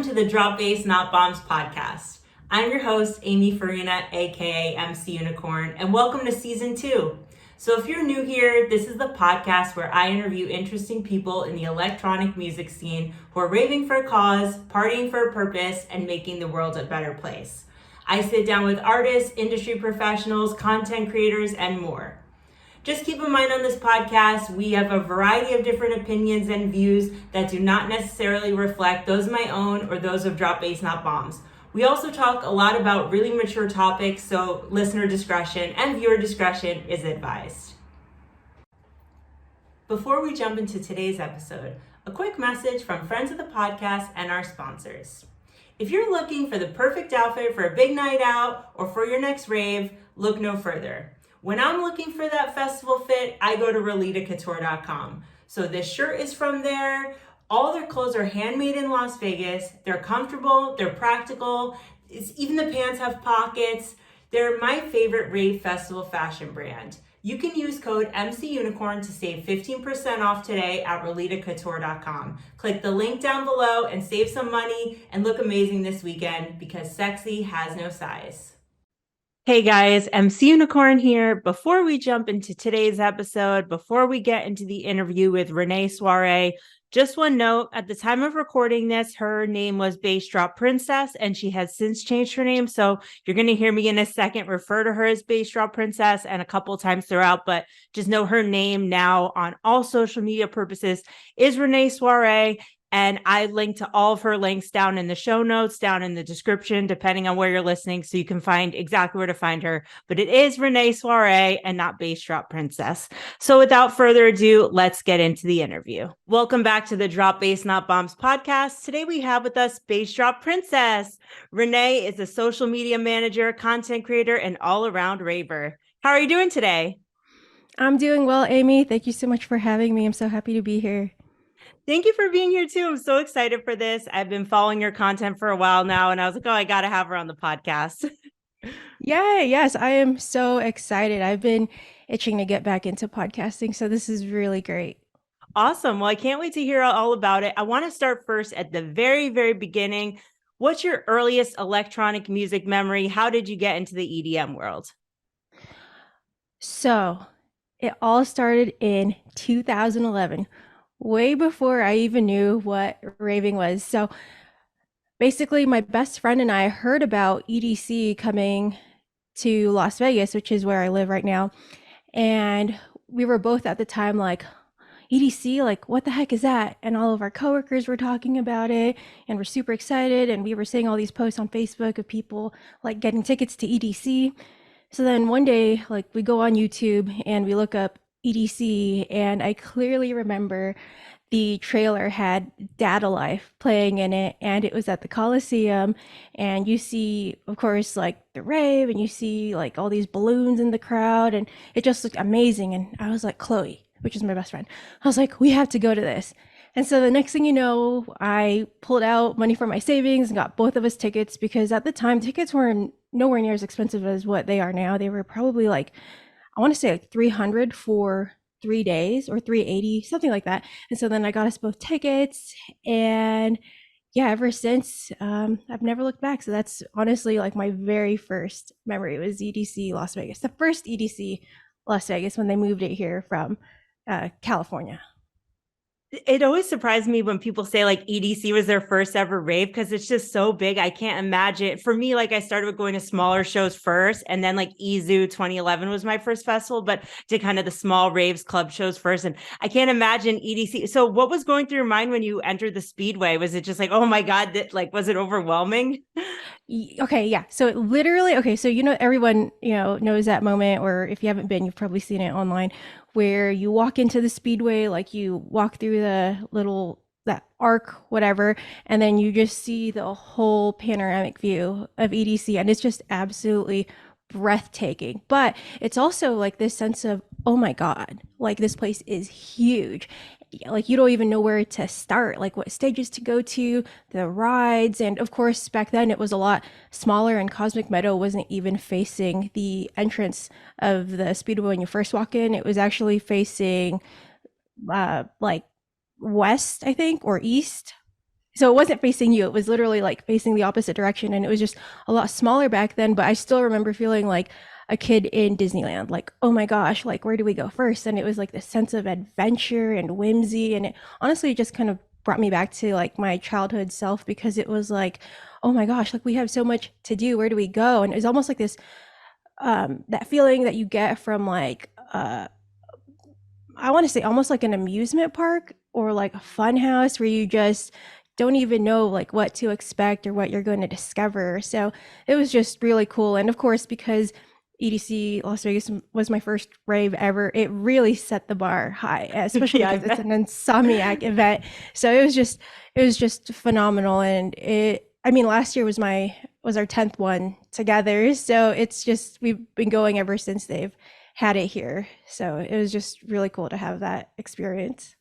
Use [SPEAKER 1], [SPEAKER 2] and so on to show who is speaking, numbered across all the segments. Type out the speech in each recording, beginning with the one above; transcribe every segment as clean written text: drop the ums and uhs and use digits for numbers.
[SPEAKER 1] to the Drop Bass Not Bombs podcast. I'm your host, Amy Farina, aka MC Unicorn, and welcome to season 2. So if you're new here, this is the podcast where I interview interesting people in the electronic music scene who are raving for a cause, partying for a purpose, and making the world a better place. I sit down with artists, industry professionals, content creators, and more. Just keep in mind on this podcast, we have a variety of different opinions and views that do not necessarily reflect those of my own or those of Drop Bass Not Bombs. We also talk a lot about really mature topics, so listener discretion and viewer discretion is advised. Before we jump into today's episode, a quick message from friends of the podcast and our sponsors. If you're looking for the perfect outfit for a big night out or for your next rave, look no further. When I'm looking for that festival fit, I go to RolitaCouture.com. So this shirt is from there. All their clothes are handmade in Las Vegas. They're comfortable, they're practical. Even the pants have pockets. They're my favorite rave festival fashion brand. You can use code MCUnicorn to save 15% off today at RolitaCouture.com. Click the link down below and save some money and look amazing this weekend because sexy has no size. Hey guys, MC Unicorn here. Before we jump into today's episode, before we get into the interview with Renee Soiree, just one note, at the time of recording this, her name was Bass Drop Princess, and she has since changed her name. So you're going to hear me in a second refer to her as Bass Drop Princess and a couple times throughout, but just know her name now on all social media purposes is Renee Soiree. And I link to all of her links down in the show notes, down in the description, depending on where you're listening, so you can find exactly where to find her. But it is Renee Soiree and not Bass Drop Princess. So without further ado, let's get into the interview. Welcome back to the Drop Bass Not Bombs podcast. Today we have with us Bass Drop Princess. Renee is a social media manager, content creator, and all-around raver. How are you doing today?
[SPEAKER 2] I'm doing well, Amy. Thank you so much for having me. I'm so happy to be here.
[SPEAKER 1] Thank you for being here too. I'm so excited for this. I've been following your content for a while now, and I was like, oh, I got to have her on the podcast.
[SPEAKER 2] Yes, I am so excited. I've been itching to get back into podcasting, so this is really great.
[SPEAKER 1] Awesome. Well, I can't wait to hear all about it. I want to start first at the very, very beginning. What's your earliest electronic music memory? How did you get into the EDM world?
[SPEAKER 2] So, it all started in 2011, way before I even knew what raving was. So, basically, my best friend and I heard about EDC coming to Las Vegas, which is where I live right now. And we were both at the time like, EDC, like, what the heck is that? And all of our coworkers were talking about it and we're super excited. And we were seeing all these posts on Facebook of people like getting tickets to EDC. So then one day, like, we go on YouTube and we look up EDC, and I clearly remember the trailer had Data Life playing in it, and it was at the Coliseum. And you see, of course, like the rave, and you see like all these balloons in the crowd, and it just looked amazing. And I was like, Chloe, which is my best friend, I was like, we have to go to this. And so the next thing you know, I pulled out money from my savings and got both of us tickets, because at the time tickets were nowhere near as expensive as what they are now. They were probably like, I want to say like 300 for 3 days or 380, something like that. And so then I got us both tickets, and yeah, ever since, I've never looked back. So that's honestly like my very first memory was EDC Las Vegas, the first EDC Las Vegas when they moved it here from California.
[SPEAKER 1] It always surprised me when people say like EDC was their first ever rave, because it's just so big. I can't imagine. For me, like, I started with going to smaller shows first, and then like EZoo 2011 was my first festival, but did kind of the small raves club shows first. And I can't imagine EDC. So what was going through your mind when you entered the Speedway? Was it just like, oh my God, like, was it overwhelming?
[SPEAKER 2] Okay, yeah. So it literally, okay, so everyone, knows that moment, or if you haven't been, you've probably seen it online, where you walk into the Speedway, like you walk through the little that arc, whatever, and then you just see the whole panoramic view of EDC, and it's just absolutely breathtaking. But it's also like this sense of, oh my God, like this place is huge. Like you don't even know where to start, like what stages to go to, the rides. And of course, back then it was a lot smaller, and Cosmic Meadow wasn't even facing the entrance of the Speedway when you first walk in. It was actually facing like west, I think, or east. so it wasn't facing you. It was literally like facing the opposite direction. And it was just a lot smaller back then. But I still remember feeling like a kid in Disneyland, like, oh my gosh, like, where do we go first? And it was like this sense of adventure and whimsy. And it honestly just kind of brought me back to like my childhood self, because it was like, oh my gosh, like we have so much to do. Where do we go? And it was almost like this, that feeling that you get from like, I want to say almost like an amusement park or like a fun house, where you just don't even know like what to expect or what you're going to discover. So it was just really cool. And of course, because EDC Las Vegas was my first rave ever, it really set the bar high, especially
[SPEAKER 1] Yeah, I
[SPEAKER 2] because it's
[SPEAKER 1] bet.
[SPEAKER 2] an insomniac event. So it was just phenomenal. And I mean, last year was our 10th one together. So it's just, we've been going ever since they've had it here. So it was just really cool to have that experience.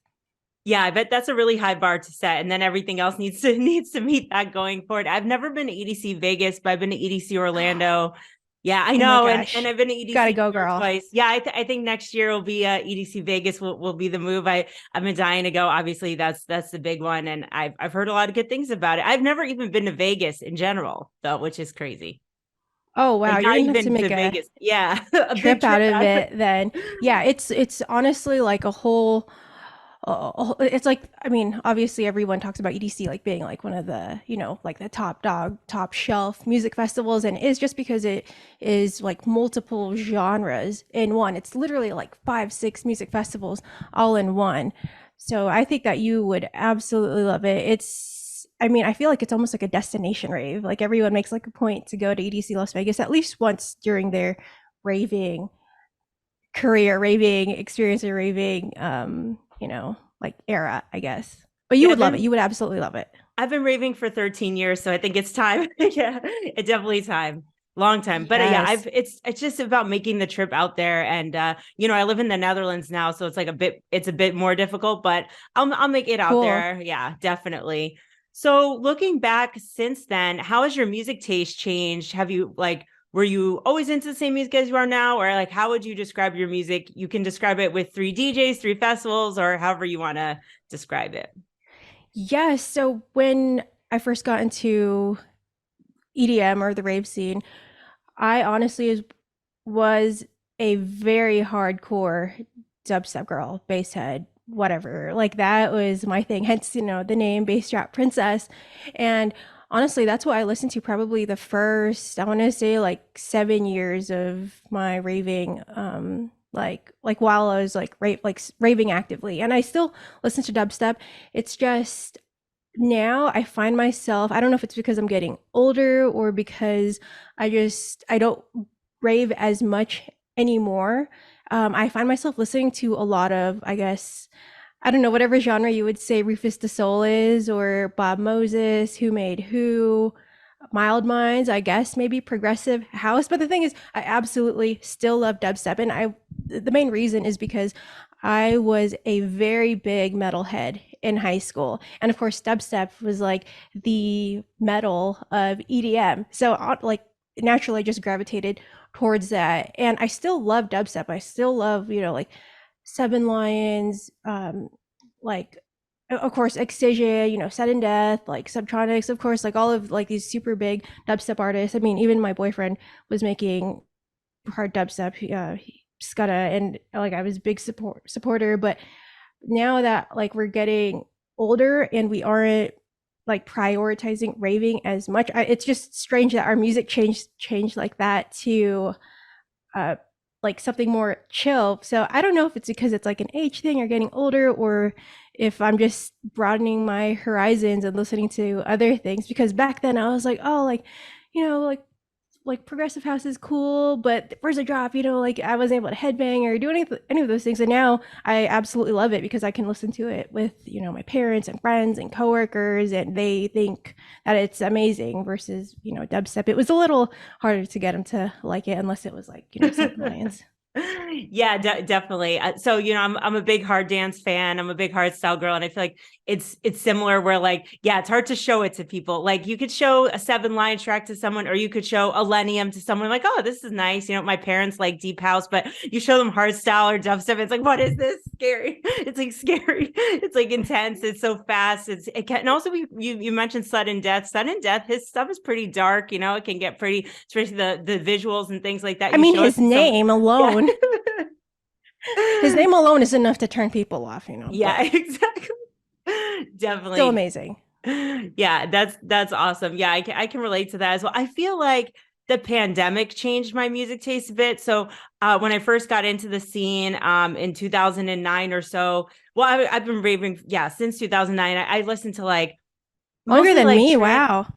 [SPEAKER 1] Yeah, I bet that's a really high bar to set, and then everything else needs to meet that going forward. I've never been to EDC Vegas, but I've been to EDC Orlando. Yeah, I
[SPEAKER 2] Oh my
[SPEAKER 1] know, and
[SPEAKER 2] gosh.
[SPEAKER 1] I've been to
[SPEAKER 2] Gotta
[SPEAKER 1] EDC New
[SPEAKER 2] go,
[SPEAKER 1] York
[SPEAKER 2] girl.
[SPEAKER 1] twice. Yeah, I think next year will be EDC Vegas will be the move. I've been dying to go. Obviously, that's the big one, and I've heard a lot of good things about it. I've never even been to Vegas in general, though, which is crazy.
[SPEAKER 2] Oh wow,
[SPEAKER 1] Like
[SPEAKER 2] you're
[SPEAKER 1] not
[SPEAKER 2] gonna have to
[SPEAKER 1] even to
[SPEAKER 2] make a
[SPEAKER 1] Vegas. Yeah, a big
[SPEAKER 2] trip out
[SPEAKER 1] trip
[SPEAKER 2] of
[SPEAKER 1] out.
[SPEAKER 2] it then. Yeah, it's honestly like a whole, it's like, I mean, obviously everyone talks about EDC like being like one of the, like the top dog, top shelf music festivals, and it's just because it is like multiple genres in one. It's literally like 5, 6 music festivals all in one. So I think that you would absolutely love it. I mean, I feel like it's almost like a destination rave. Like everyone makes like a point to go to EDC Las Vegas at least once during their raving career, raving experience, or raving, like era, I guess. But you
[SPEAKER 1] Yeah,
[SPEAKER 2] would love it. You would absolutely love it.
[SPEAKER 1] I've been raving for 13 years, so I think it's time. Yeah, it's definitely time. Long time. But yeah,
[SPEAKER 2] Yes.
[SPEAKER 1] I've it's just about making the trip out there. And I live in the Netherlands now, so it's a bit more difficult, but I'll make it out
[SPEAKER 2] Cool.
[SPEAKER 1] there. Yeah, definitely. So looking back since then, how has your music taste changed? Have you like were you always into the same music as you are now? Or like how would you describe your music? You can describe it with 3 DJs, 3 festivals, or however you want to describe it.
[SPEAKER 2] Yes. So when I first got into EDM or the rave scene, I honestly was a very hardcore dubstep girl, bass head, whatever. Like that was my thing. Hence, the name Bass Drop Princess. And honestly, that's what I listened to probably the first, I want to say like 7 years of my raving, like while I was like raving actively. And I still listen to dubstep. It's just now I find myself, I don't know if it's because I'm getting older or because I don't rave as much anymore. I find myself listening to a lot of, I guess, I don't know, whatever genre you would say Rufus the Soul is, or Bob Moses, Who Made Who, Mild Minds, I guess, maybe progressive house. But the thing is, I absolutely still love dubstep. And the main reason is because I was a very big metalhead in high school. And of course, dubstep was like the metal of EDM. So, like, naturally, I just gravitated towards that. And I still love dubstep. I still love, like Seven Lions, like of course Excision, Sudden Death, like Subtronics, of course, like all of like these super big dubstep artists. I mean, even my boyfriend was making hard dubstep, Scudda, and like I was a big supporter. But now that like we're getting older and we aren't like prioritizing raving as much, it's just strange that our music changed like that to uh like something more chill. So I don't know if it's because it's like an age thing or getting older, or if I'm just broadening my horizons and listening to other things. Because back then I was like, oh, like, like progressive house is cool, but where's a drop? Like I wasn't able to headbang or do any of those things. And now I absolutely love it because I can listen to it with, my parents and friends and coworkers, and they think that it's amazing versus, dubstep. It was a little harder to get them to like it unless it was like, Seven Lions.
[SPEAKER 1] Yeah, definitely. So I'm a big hard dance fan. I'm a big hard style girl, and I feel like it's similar. Where like, yeah, it's hard to show it to people. Like you could show a 7 line track to someone, or you could show a Lenium to someone. Like, oh, this is nice. My parents like deep house, but you show them hard style or dubstep, it's like, what is this? Scary. It's like scary. It's like intense. It's so fast. It can, and also you mentioned sudden death. Sudden death. His stuff is pretty dark. It can get pretty, especially the visuals and things like that.
[SPEAKER 2] I
[SPEAKER 1] You
[SPEAKER 2] mean,
[SPEAKER 1] show it
[SPEAKER 2] his
[SPEAKER 1] to some.
[SPEAKER 2] name
[SPEAKER 1] Yeah.
[SPEAKER 2] alone, his name alone is enough to turn people off,
[SPEAKER 1] Yeah,
[SPEAKER 2] but
[SPEAKER 1] exactly.
[SPEAKER 2] still
[SPEAKER 1] Definitely.
[SPEAKER 2] amazing.
[SPEAKER 1] Yeah, that's awesome. Yeah, I can relate to that as well. I feel like the pandemic changed my music taste a bit. So when I first got into the scene in 2009 or so, well, I've been raving, yeah, since 2009. I listened to like
[SPEAKER 2] Longer
[SPEAKER 1] mostly
[SPEAKER 2] than
[SPEAKER 1] like
[SPEAKER 2] me,
[SPEAKER 1] trend.
[SPEAKER 2] wow.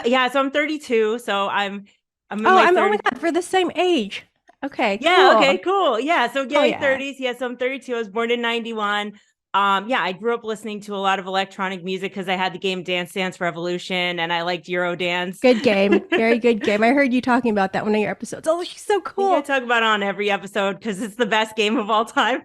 [SPEAKER 1] Yeah, so I'm 32, so I'm in
[SPEAKER 2] Oh,
[SPEAKER 1] my
[SPEAKER 2] oh my
[SPEAKER 1] 30s.
[SPEAKER 2] God, we're the same age. Okay,
[SPEAKER 1] Yeah,
[SPEAKER 2] cool.
[SPEAKER 1] okay, cool. Yeah, so
[SPEAKER 2] Oh
[SPEAKER 1] yay
[SPEAKER 2] yeah.
[SPEAKER 1] 30s. Yeah, so I'm 32. I was born in 91. Yeah, I grew up listening to a lot of electronic music because I had the game Dance Dance Revolution and I liked Euro dance.
[SPEAKER 2] Good game.
[SPEAKER 1] I
[SPEAKER 2] Very good game. I heard you talking about that one of your episodes. Oh, she's so
[SPEAKER 1] think I
[SPEAKER 2] cool.
[SPEAKER 1] talk about it on every episode because it's the best game of all time.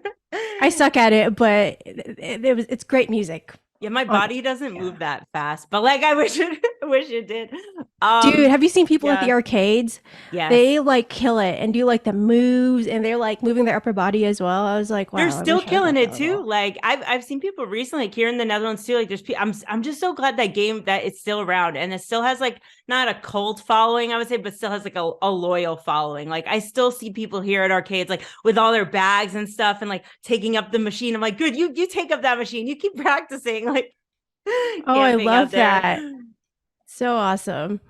[SPEAKER 2] I suck at it, but it's great music.
[SPEAKER 1] Yeah, my
[SPEAKER 2] On
[SPEAKER 1] body doesn't
[SPEAKER 2] yeah.
[SPEAKER 1] move that fast, but like I wish it wish it did.
[SPEAKER 2] Dude, have you seen people at the
[SPEAKER 1] Yeah.
[SPEAKER 2] arcades?
[SPEAKER 1] Yes.
[SPEAKER 2] They like kill it and do like the moves and they're like moving their upper body as well. I was like,
[SPEAKER 1] They're
[SPEAKER 2] wow, I
[SPEAKER 1] still
[SPEAKER 2] wish I was
[SPEAKER 1] killing
[SPEAKER 2] at
[SPEAKER 1] it
[SPEAKER 2] that
[SPEAKER 1] too.
[SPEAKER 2] level.
[SPEAKER 1] Like I've seen people recently, like here in the Netherlands too. Like I'm just so glad that game that it's still around and it still has like not a cult following, I would say, but still has like a loyal following. Like I still see people here at arcades like with all their bags and stuff and like taking up the machine. I'm like, good, you take up that machine. You keep practicing, like
[SPEAKER 2] Oh, I
[SPEAKER 1] camping out
[SPEAKER 2] love
[SPEAKER 1] there.
[SPEAKER 2] that. So awesome.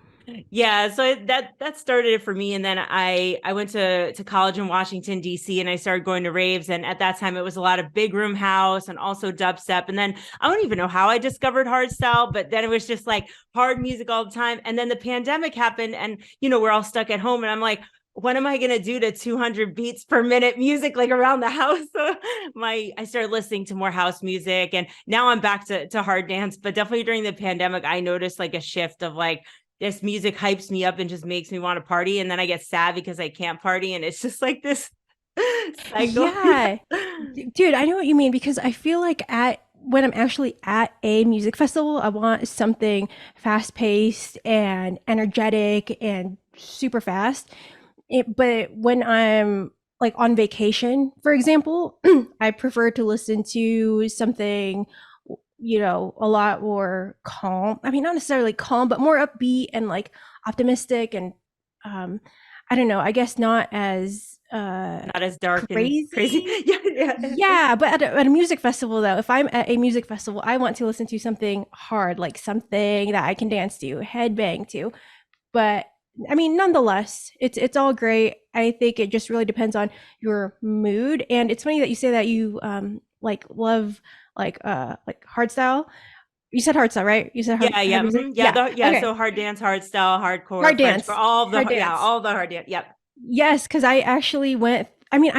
[SPEAKER 1] Yeah, so that started it for me, and then I went to college in Washington D.C. and I started going to raves, and at that time it was a lot of big room house and also dubstep, and then I don't even know how I discovered hardstyle, but then it was just like hard music all the time, and then the pandemic happened, and we're all stuck at home, and I'm like, what am I gonna do to 200 beats per minute music like around the house? So I started listening to more house music, and now I'm back to hard dance. But definitely during the pandemic, I noticed like a shift of like this music hypes me up and just makes me want to party, and then I get sad because I can't party, and it's just like this cycle.
[SPEAKER 2] Yeah. Dude, I know what you mean because I feel like at when I'm actually at a music festival, I want something fast paced and energetic and super fast. But when I'm like on vacation, for example, I prefer to listen to something, a lot more calm. I mean, not necessarily calm, but more upbeat and like optimistic and um I don't know, I guess not as
[SPEAKER 1] Not as dark and crazy.
[SPEAKER 2] crazy.
[SPEAKER 1] Yeah, yeah.
[SPEAKER 2] Yeah, but at a music festival though, if I'm at a music festival, I want to listen to something hard, like something that I can dance to, headbang to. But I mean, nonetheless, it's all great. I think it just really depends on your mood. And it's funny that you say that you like love like hardstyle. You said hardstyle, right? You said
[SPEAKER 1] Yeah,
[SPEAKER 2] hard
[SPEAKER 1] yeah,
[SPEAKER 2] music?
[SPEAKER 1] yeah,
[SPEAKER 2] Yeah.
[SPEAKER 1] yeah.
[SPEAKER 2] Okay.
[SPEAKER 1] So hard dance, hard style, hardcore,
[SPEAKER 2] Hard
[SPEAKER 1] French for
[SPEAKER 2] dance.
[SPEAKER 1] all the
[SPEAKER 2] Hard
[SPEAKER 1] yeah,
[SPEAKER 2] dance.
[SPEAKER 1] all the hard dance. Yep.
[SPEAKER 2] Yes, because I actually went. I mean,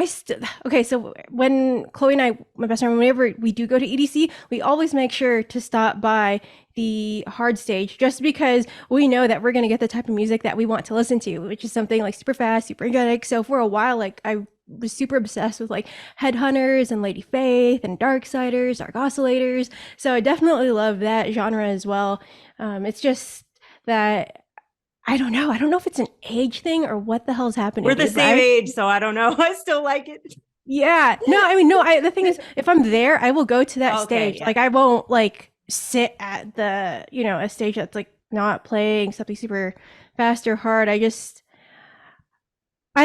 [SPEAKER 2] okay. So when Chloe and I, my best friend, whenever we do go to EDC, we always make sure to stop by the hard stage, just because we know that we're gonna get the type of music that we want to listen to, which is something like super fast, super energetic. So for a while, like I was super obsessed with like Headhunters and Lady Faith and Darksiders, Dark Oscillators. So I definitely love that genre as well. It's just that I don't know. I don't know if it's an age thing or what the hell's happening,
[SPEAKER 1] We're the
[SPEAKER 2] dude. But
[SPEAKER 1] same age, so I don't know. I still like it.
[SPEAKER 2] yeah, no, I mean, no. The thing is, if I'm there, I will go to that
[SPEAKER 1] Okay,
[SPEAKER 2] stage.
[SPEAKER 1] yeah.
[SPEAKER 2] Like, I won't like sit at the, a stage that's like not playing something super fast or hard. I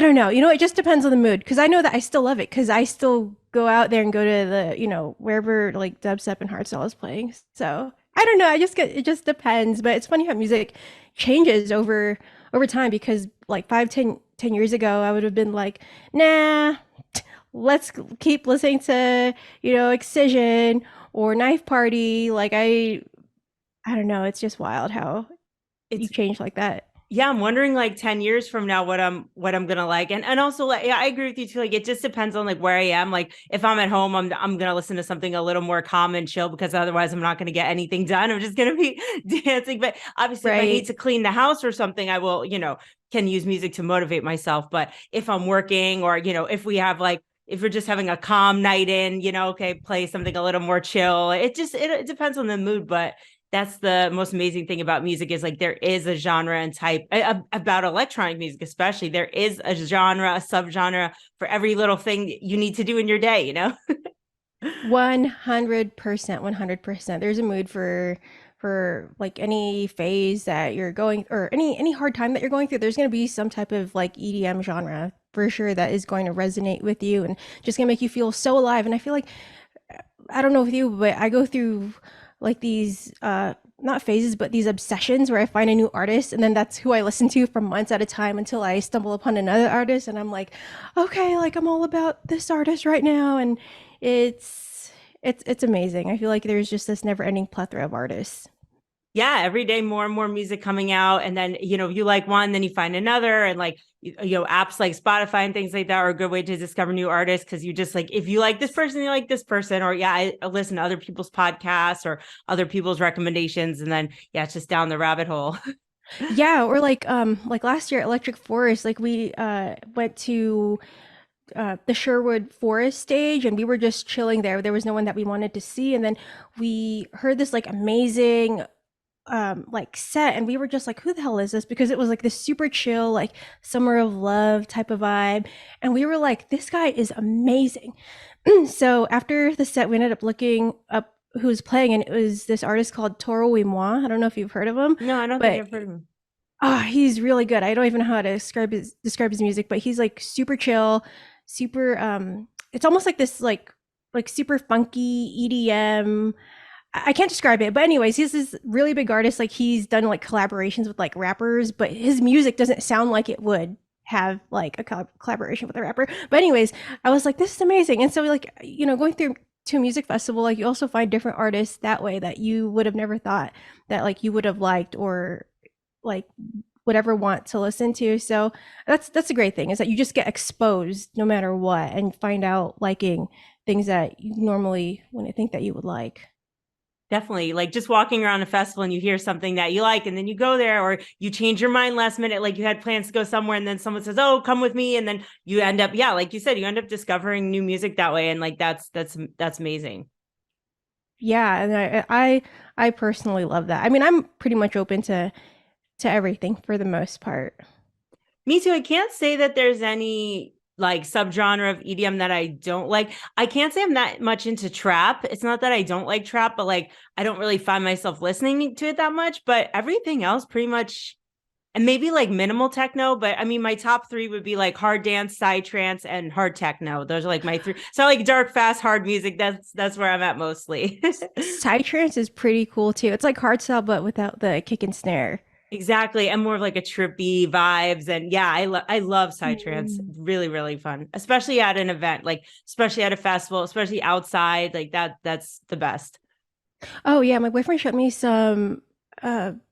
[SPEAKER 2] don't know. It just depends on the mood. Because I know that I still love it. Because I still go out there and go to the, wherever like dubstep and hardstyle is playing. So I don't know. It just depends. But it's funny how music changes over time. Because like 5, 10 years ago, I would have been like, nah, let's keep listening to, Excision or Knife Party. Like I don't know. It's just wild how you
[SPEAKER 1] It's
[SPEAKER 2] change like that.
[SPEAKER 1] Yeah, I'm wondering like 10 years from now what I'm gonna like. And also like yeah, I agree with you too. Like it just depends on like where I am. Like if I'm at home, I'm gonna listen to something a little more calm and chill because otherwise I'm not gonna get anything done. I'm just gonna be dancing. But obviously if I need
[SPEAKER 2] Right.
[SPEAKER 1] to clean the house or something, I will, can use music to motivate myself. But if I'm working or, if we have like if we're just having a calm night in, okay, play something a little more chill. It depends on the mood, but that's the most amazing thing about music is like there is a genre and type about electronic music, especially there is a genre, a subgenre for every little thing you need to do in your day.
[SPEAKER 2] 100%, 100%. There's a mood for like any phase that you're going or any hard time that you're going through. There's going to be some type of like EDM genre for sure that is going to resonate with you and just going to make you feel so alive. And I feel like I don't know with you, but I go through like these not phases, but these obsessions where I find a new artist and then that's who I listen to for months at a time until I stumble upon another artist and I'm like, okay, like I'm all about this artist right now and it's amazing. I feel like there's just this never-ending plethora of artists.
[SPEAKER 1] Yeah, every day more and more music coming out. And then, you like one, then you find another. And like, apps like Spotify and things like that are a good way to discover new artists because you just like, if you like this person, you like this person. Or yeah, I listen to other people's podcasts or other people's recommendations. And then, yeah, it's just down the rabbit hole.
[SPEAKER 2] Yeah, or like last year at Electric Forest, like we went to the Sherwood Forest stage and we were just chilling there. There was no one that we wanted to see and then we heard this like amazing like set and we were just like who the hell is this because it was like this super chill like summer of love type of vibe and we were like this guy is amazing. So after the set we ended up looking up who was playing and it was this artist called Toro y Moi. I don't know if you've heard of him,
[SPEAKER 1] No, I don't think
[SPEAKER 2] but
[SPEAKER 1] I've heard of him.
[SPEAKER 2] he's really good. I don't even know how to describe his music, but he's like super chill, super it's almost like this like super funky EDM. I can't describe it, but anyways, he's this really big artist. Like he's done like collaborations with like rappers, but his music doesn't sound like it would have like a collaboration with a rapper. But anyways, I was like, this is amazing. And so like, going through to a music festival, like you also find different artists that way that you would have never thought that like you would have liked or like would ever want to listen to. So that's a great thing is that you just get exposed no matter what and find out liking things that you normally wouldn't think that you would like.
[SPEAKER 1] Definitely. Like just walking around a festival and you hear something that you like, and then you go there, or you change your mind last minute. Like you had plans to go somewhere, and then someone says, "Oh, come with me," and then you end up, yeah, like you said, you end up discovering new music that way, and like that's amazing.
[SPEAKER 2] Yeah, and I personally love that. I mean, I'm pretty much open to everything for the most part.
[SPEAKER 1] Me too. I can't say that there's any like subgenre of EDM that I don't like. I can't say I'm that much into trap. It's not that I don't like trap, but like I don't really find myself listening to it that much. But everything else pretty much and maybe like minimal techno, but I mean my top three would be like hard dance, side trance, and hard techno. Those are like my three. So like dark, fast, hard music. That's where I'm at mostly.
[SPEAKER 2] Psytrance is pretty cool too. It's like hardstyle but without the kick and snare.
[SPEAKER 1] Exactly. And more of like a trippy vibes. And yeah, I love psytrance.
[SPEAKER 2] Mm.
[SPEAKER 1] Really, really fun. Especially at an event, like especially at a festival, especially outside. Like that's the best.
[SPEAKER 2] Oh yeah, my boyfriend showed me some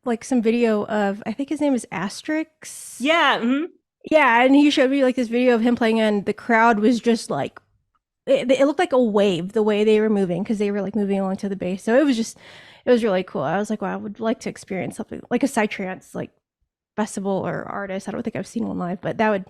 [SPEAKER 2] like some video of I think his name is Asterix.
[SPEAKER 1] Yeah. Mhm.
[SPEAKER 2] Yeah, and he showed me like this video of him playing and the crowd was just like it looked like a wave the way they were moving because they were like moving along to the bass. So it was really cool. I was like, wow, I would like to experience something like a psytrance like festival or artist. I don't think I've seen one live, but that would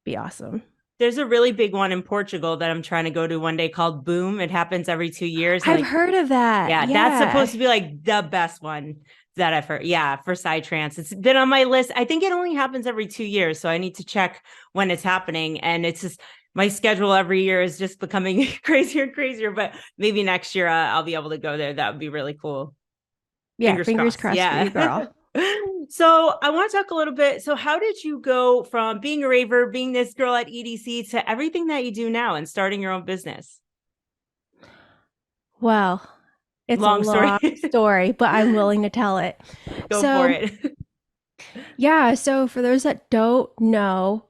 [SPEAKER 2] be awesome.
[SPEAKER 1] There's a really big one in Portugal that I'm trying to go to one day called Boom. It happens every 2 years. And
[SPEAKER 2] I've
[SPEAKER 1] like,
[SPEAKER 2] heard of that.
[SPEAKER 1] yeah, that's
[SPEAKER 2] Yeah.
[SPEAKER 1] supposed to be like the best one that I've heard. Yeah, for psytrance. It's been on my list. I think it only happens every 2 years. So I need to check when it's happening. And it's just my schedule every year is just becoming crazier and crazier. But maybe next year I'll be able to go there. That would be really cool.
[SPEAKER 2] Yeah,
[SPEAKER 1] Fingers
[SPEAKER 2] fingers
[SPEAKER 1] crossed.
[SPEAKER 2] crossed for
[SPEAKER 1] Yeah.
[SPEAKER 2] you, girl.
[SPEAKER 1] So I want to talk a little bit. So how did you go from being a raver, being this girl at EDC to everything that you do now and starting your own business?
[SPEAKER 2] Well, it's a
[SPEAKER 1] Long story.
[SPEAKER 2] long story, but I'm willing to tell it.
[SPEAKER 1] Go for
[SPEAKER 2] So,
[SPEAKER 1] it.
[SPEAKER 2] yeah, so for those that don't know,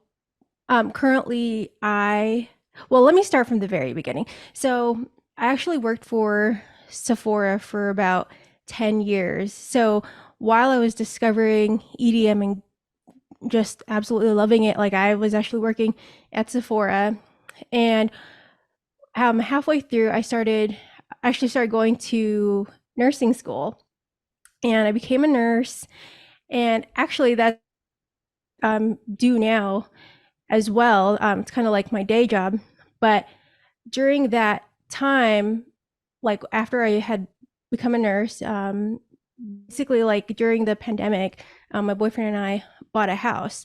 [SPEAKER 2] currently well, let me start from the very beginning. So, I actually worked for Sephora for about 10 years. So, while I was discovering EDM and just absolutely loving it. Like I was actually working at Sephora, and halfway through, actually started going to nursing school, and I became a nurse. And actually, that's due now as well. It's kind of like my day job, but during that time, like after I had become a nurse, basically like during the pandemic, my boyfriend and I bought a house,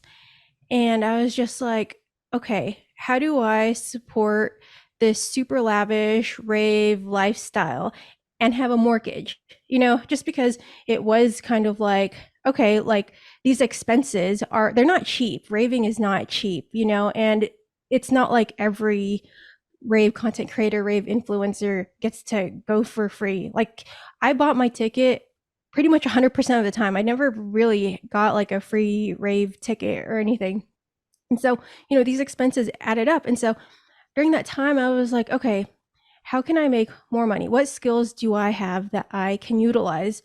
[SPEAKER 2] and I was just like, okay, how do I support this super lavish rave lifestyle and have a mortgage? Just because it was kind of like, okay, like these expenses they're not cheap. Raving is not cheap, and it's not like every rave content creator, rave influencer gets to go for free. Like I bought my ticket pretty much 100% of the time. I never really got like a free rave ticket or anything. And so, these expenses added up. And so during that time, I was like, okay, how can I make more money? What skills do I have that I can utilize?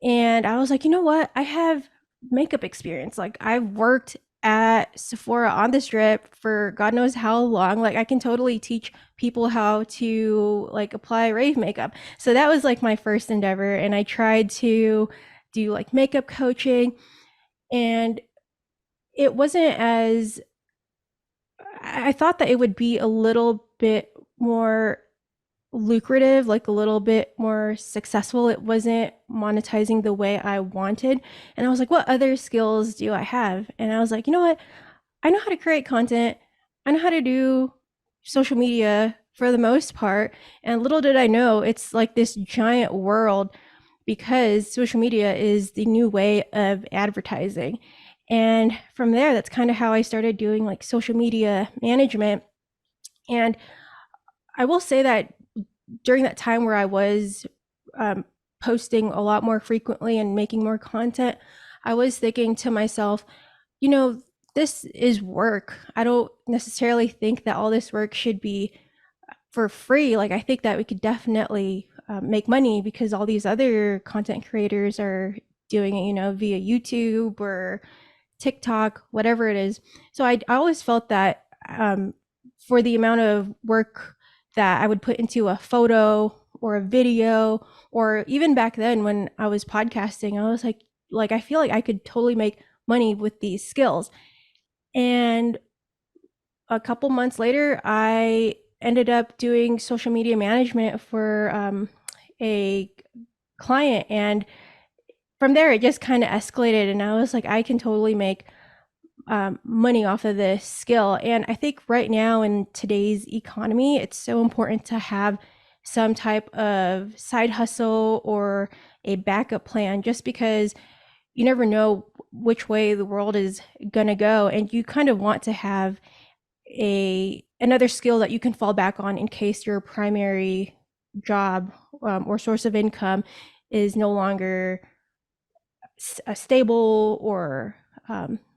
[SPEAKER 2] And I was like, you know what? I have makeup experience. Like I've worked at Sephora on the strip for God knows how long. Like I can totally teach people how to like apply rave makeup. So that was like my first endeavor. And I tried to do like makeup coaching, and it wasn't as I thought that it would be a little bit more lucrative, like a little bit more successful. It wasn't monetizing the way I wanted. And I was like, what other skills do I have? And I was like, you know what? I know how to create content. I know how to do social media for the most part. And little did I know, it's like this giant world because social media is the new way of advertising. And from there, that's kind of how I started doing like social media management. And I will say that during that time where I was um, posting a lot more frequently and making more content, I was thinking to myself, you know, this is work. I don't necessarily think that all this work should be for free. Like, I think that we could definitely make money because all these other content creators are doing it, via YouTube or TikTok, whatever it is. So I always felt that for the amount of work that I would put into a photo or a video, or even back then when I was podcasting, I was like I feel like I could totally make money with these skills. And a couple months later, I ended up doing social media management for a client, and from there it just kind of escalated, and I was like, I can totally make money off of this skill. And I think right now in today's economy, it's so important to have some type of side hustle or a backup plan, just because you never know which way the world is going to go. And you kind of want to have another skill that you can fall back on in case your primary job or source of income is no longer stable or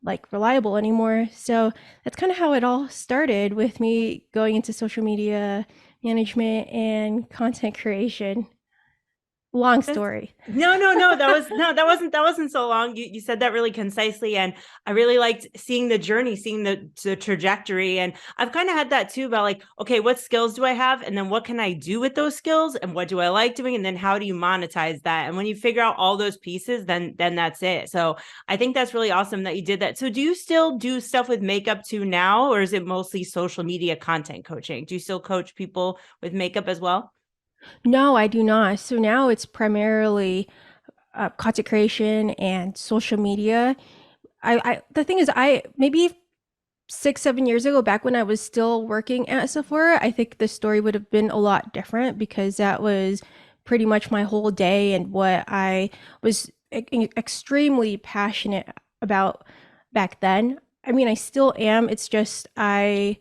[SPEAKER 2] like reliable anymore. So that's kind of how it all started with me going into social media management and content creation. Long
[SPEAKER 1] That's,
[SPEAKER 2] story.
[SPEAKER 1] no, no, no. That wasn't so long. You said that really concisely, and I really liked seeing the journey, seeing the trajectory. And I've kind of had that too about like, okay, what skills do I have, and then what can I do with those skills, and what do I like doing, and then how do you monetize that? And when you figure out all those pieces, then that's it. So I think that's really awesome that you did that. So do you still do stuff with makeup too now, or is it mostly social media content coaching? Do you still coach people with makeup as well?
[SPEAKER 2] No, I do not. So now it's primarily content creation and social media. The thing is, I maybe 6, 7 years ago, back when I was still working at Sephora, I think the story would have been a lot different because that was pretty much my whole day and what I was extremely passionate about back then. I mean, I still am. It's just I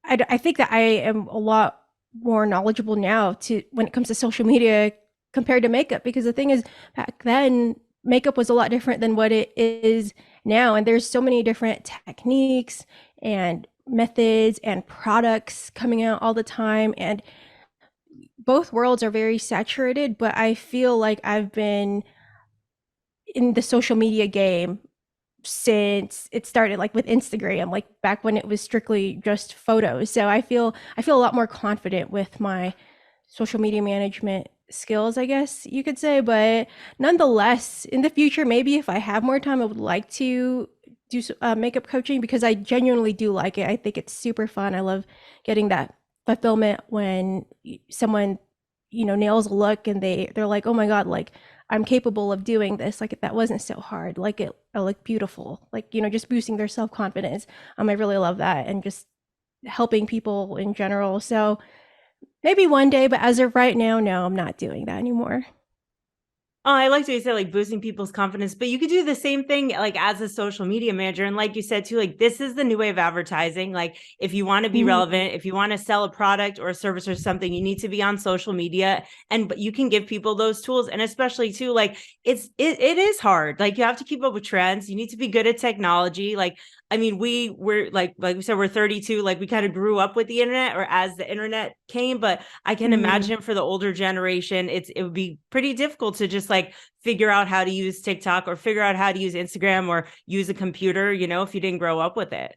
[SPEAKER 2] think that I am a lot more knowledgeable now to when it comes to social media compared to makeup, because the thing is, back then makeup was a lot different than what it is now, and there's so many different techniques and methods and products coming out all the time, and both worlds are very saturated. But I feel like I've been in the social media game since it started, like with Instagram, like back when it was strictly just photos. So I feel a lot more confident with my social media management skills, I guess you could say. But nonetheless, in the future, maybe if I have more time, I would like to do makeup coaching because I genuinely do like it. I think it's super fun. I love getting that fulfillment when someone, nails a look and they're like, oh my god, like I'm capable of doing this. Like that wasn't so hard. Like I look beautiful. Like just boosting their self confidence. I really love that, and just helping people in general. So maybe one day, but as of right now, no, I'm not doing that anymore.
[SPEAKER 1] Oh, I like what you said, like boosting people's confidence, but you could do the same thing like as a social media manager. And like you said too, like this is the new way of advertising. Like if you want to be
[SPEAKER 2] Mhm.
[SPEAKER 1] relevant, if you want to sell a product or a service or something, you need to be on social media. And but you can give people those tools. And especially too, like it is hard. Like you have to keep up with trends. You need to be good at technology. Like I mean, we're like we said, we're 32. Like we kind of grew up with the internet or as the internet came, but I can
[SPEAKER 2] Mhm.
[SPEAKER 1] imagine for the older generation, it would be pretty difficult to just like figure out how to use TikTok or figure out how to use Instagram or use a computer, if you didn't grow up with it.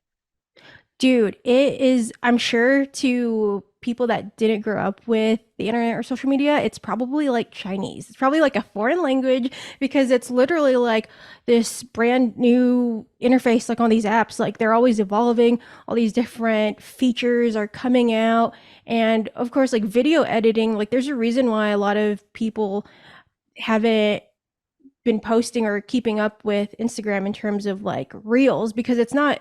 [SPEAKER 2] Dude, it is, I'm sure to people that didn't grow up with the internet or social media, it's probably like Chinese. It's probably like a foreign language because it's literally like this brand new interface, like on these apps. Like they're always evolving, all these different features are coming out. And of course, like video editing, like there's a reason why a lot of people haven't been posting or keeping up with Instagram in terms of like reels, because it's not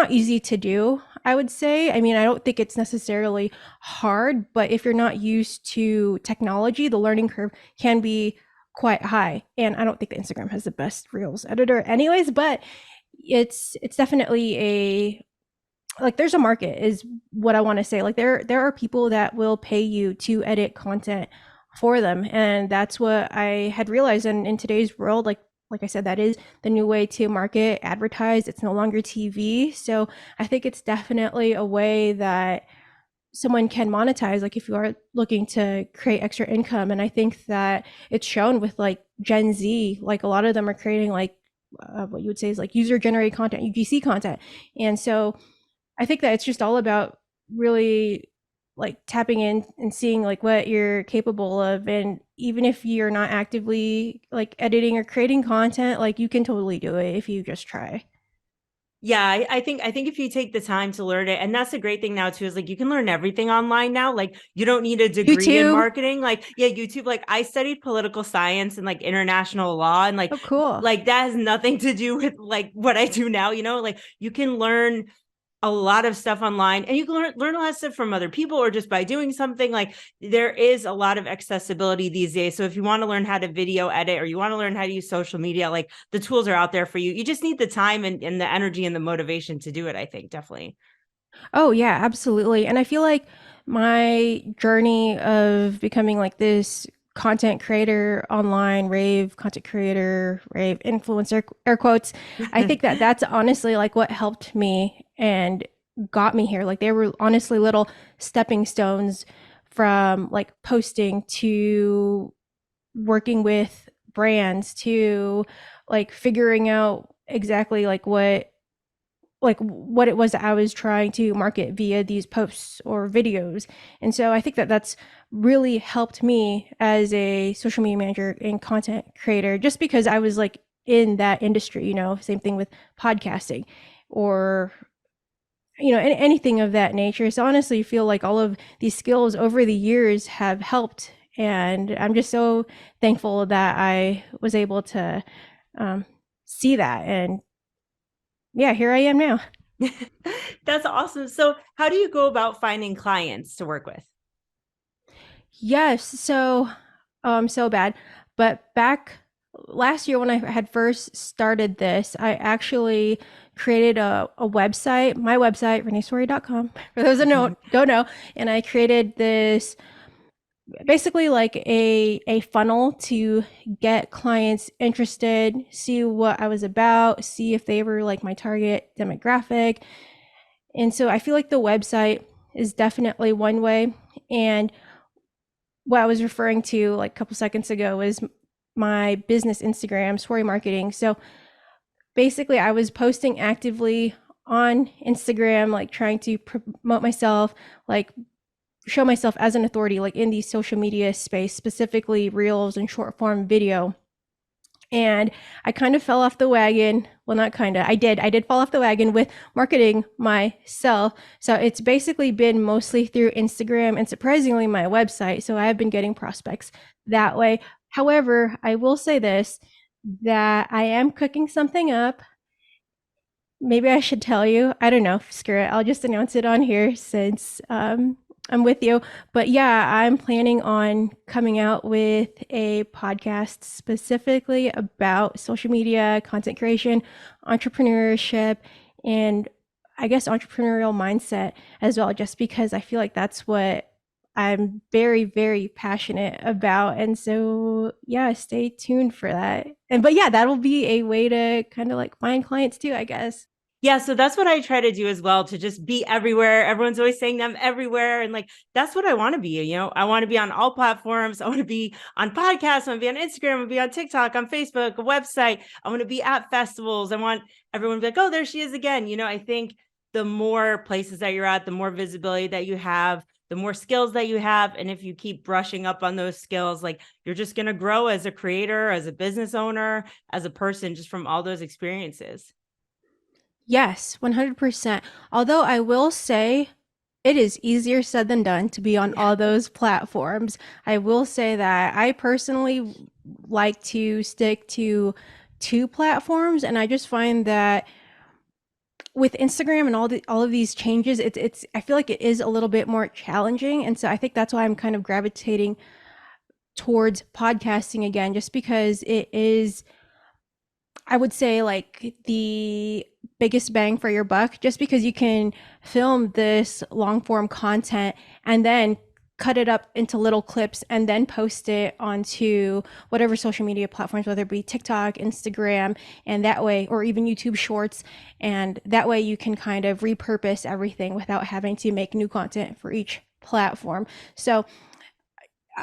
[SPEAKER 2] easy to do, I would say. I mean, I don't think it's necessarily hard, but if you're not used to technology, the learning curve can be quite high. And I don't think that Instagram has the best reels editor anyways, but it's definitely a, like there's a market is what I want to say. Like there are people that will pay you to edit content for them, and that's what I had realized. And in today's world, like I said, that is the new way to market, advertise. It's no longer TV. So I think it's definitely a way that someone can monetize, like if you are looking to create extra income. And I think that it's shown with like Gen Z, like a lot of them are creating like what you would say is like user generated content, UGC content. And so I think that it's just all about really like tapping in and seeing like what you're capable of. And even if you're not actively like editing or creating content, like you can totally do it if you just try.
[SPEAKER 1] Yeah, I think if you take the time to learn it, and that's the great thing now too, is like you can learn everything online now. Like you don't need a degree in
[SPEAKER 2] YouTube.
[SPEAKER 1] marketing. Like, yeah, YouTube, like I studied political science and like international law, and
[SPEAKER 2] Oh, cool.
[SPEAKER 1] like that has nothing to do with like what I do now, like you can learn a lot of stuff online, and you can learn a lot of stuff from other people or just by doing something. Like there is a lot of accessibility these days, so if you want to learn how to video edit or you want to learn how to use social media, like the tools are out there for you. You just need the time and the energy and the motivation to do it, I think, definitely.
[SPEAKER 2] Oh, yeah, absolutely. And I feel like my journey of becoming like this content creator, online rave content creator, rave influencer, air quotes, I think that that's honestly like what helped me and got me here. Like they were honestly little stepping stones from like posting to working with brands to like figuring out exactly like what it was that I was trying to market via these posts or videos. And so I think that that's really helped me as a social media manager and content creator, just because I was like in that industry, same thing with podcasting or anything of that nature. So honestly, I feel like all of these skills over the years have helped, and I'm just so thankful that I was able to um, see that. And yeah, here I am now.
[SPEAKER 1] That's awesome. So how do you go about finding clients to work with?
[SPEAKER 2] Yes, so bad. But back last year when I had first started this, I actually created a website, my website, reneesoiree.com, for those that don't know. And I created this basically like a funnel to get clients interested, see what I was about, see if they were like my target demographic. And so I feel like the website is definitely one way. And what I was referring to like a couple seconds ago was my business Instagram, Soiree Marketing. So basically I was posting actively on Instagram, like trying to promote myself, like show myself as an authority, like in the social media space, specifically reels and short form video. And I kind of fell off the wagon. Well, not kind of. I did fall off the wagon with marketing myself. So it's basically been mostly through Instagram and surprisingly my website. So I have been getting prospects that way. However, I will say this, that I am cooking something up. Maybe I should tell you. I don't know. Screw it. I'll just announce it on here since I'm with you. But yeah, I'm planning on coming out with a podcast specifically about social media, content creation, entrepreneurship, and I guess entrepreneurial mindset as well, just because I feel like that's what I'm very, very passionate about. And so, yeah, stay tuned for that. And, but yeah, that'll be a way to kind of like find clients too, I guess.
[SPEAKER 1] Yeah, so that's what I try to do as well, to just be everywhere. Everyone's always saying I'm everywhere. And like, that's what I want to be. I want to be on all platforms. I want to be on podcasts. I want to be on Instagram. I want to be on TikTok, on Facebook, a website. I want to be at festivals. I want everyone to be like, oh, there she is again. I think the more places that you're at, the more visibility that you have, the more skills that you have. And if you keep brushing up on those skills, like you're just going to grow as a creator, as a business owner, as a person, just from all those experiences.
[SPEAKER 2] Yes, 100%. Although I will say it is easier said than done to be on
[SPEAKER 1] Yeah.
[SPEAKER 2] all those platforms. I will say that I personally like to stick to two platforms, and I just find that with Instagram and all of these changes, it's I feel like it is a little bit more challenging, and so I think that's why I'm kind of gravitating towards podcasting again, just because it is, I would say, like the biggest bang for your buck, just because you can film this long form content and then cut it up into little clips and then post it onto whatever social media platforms, whether it be TikTok, Instagram, and that way, or even YouTube Shorts. And that way you can kind of repurpose everything without having to make new content for each platform. So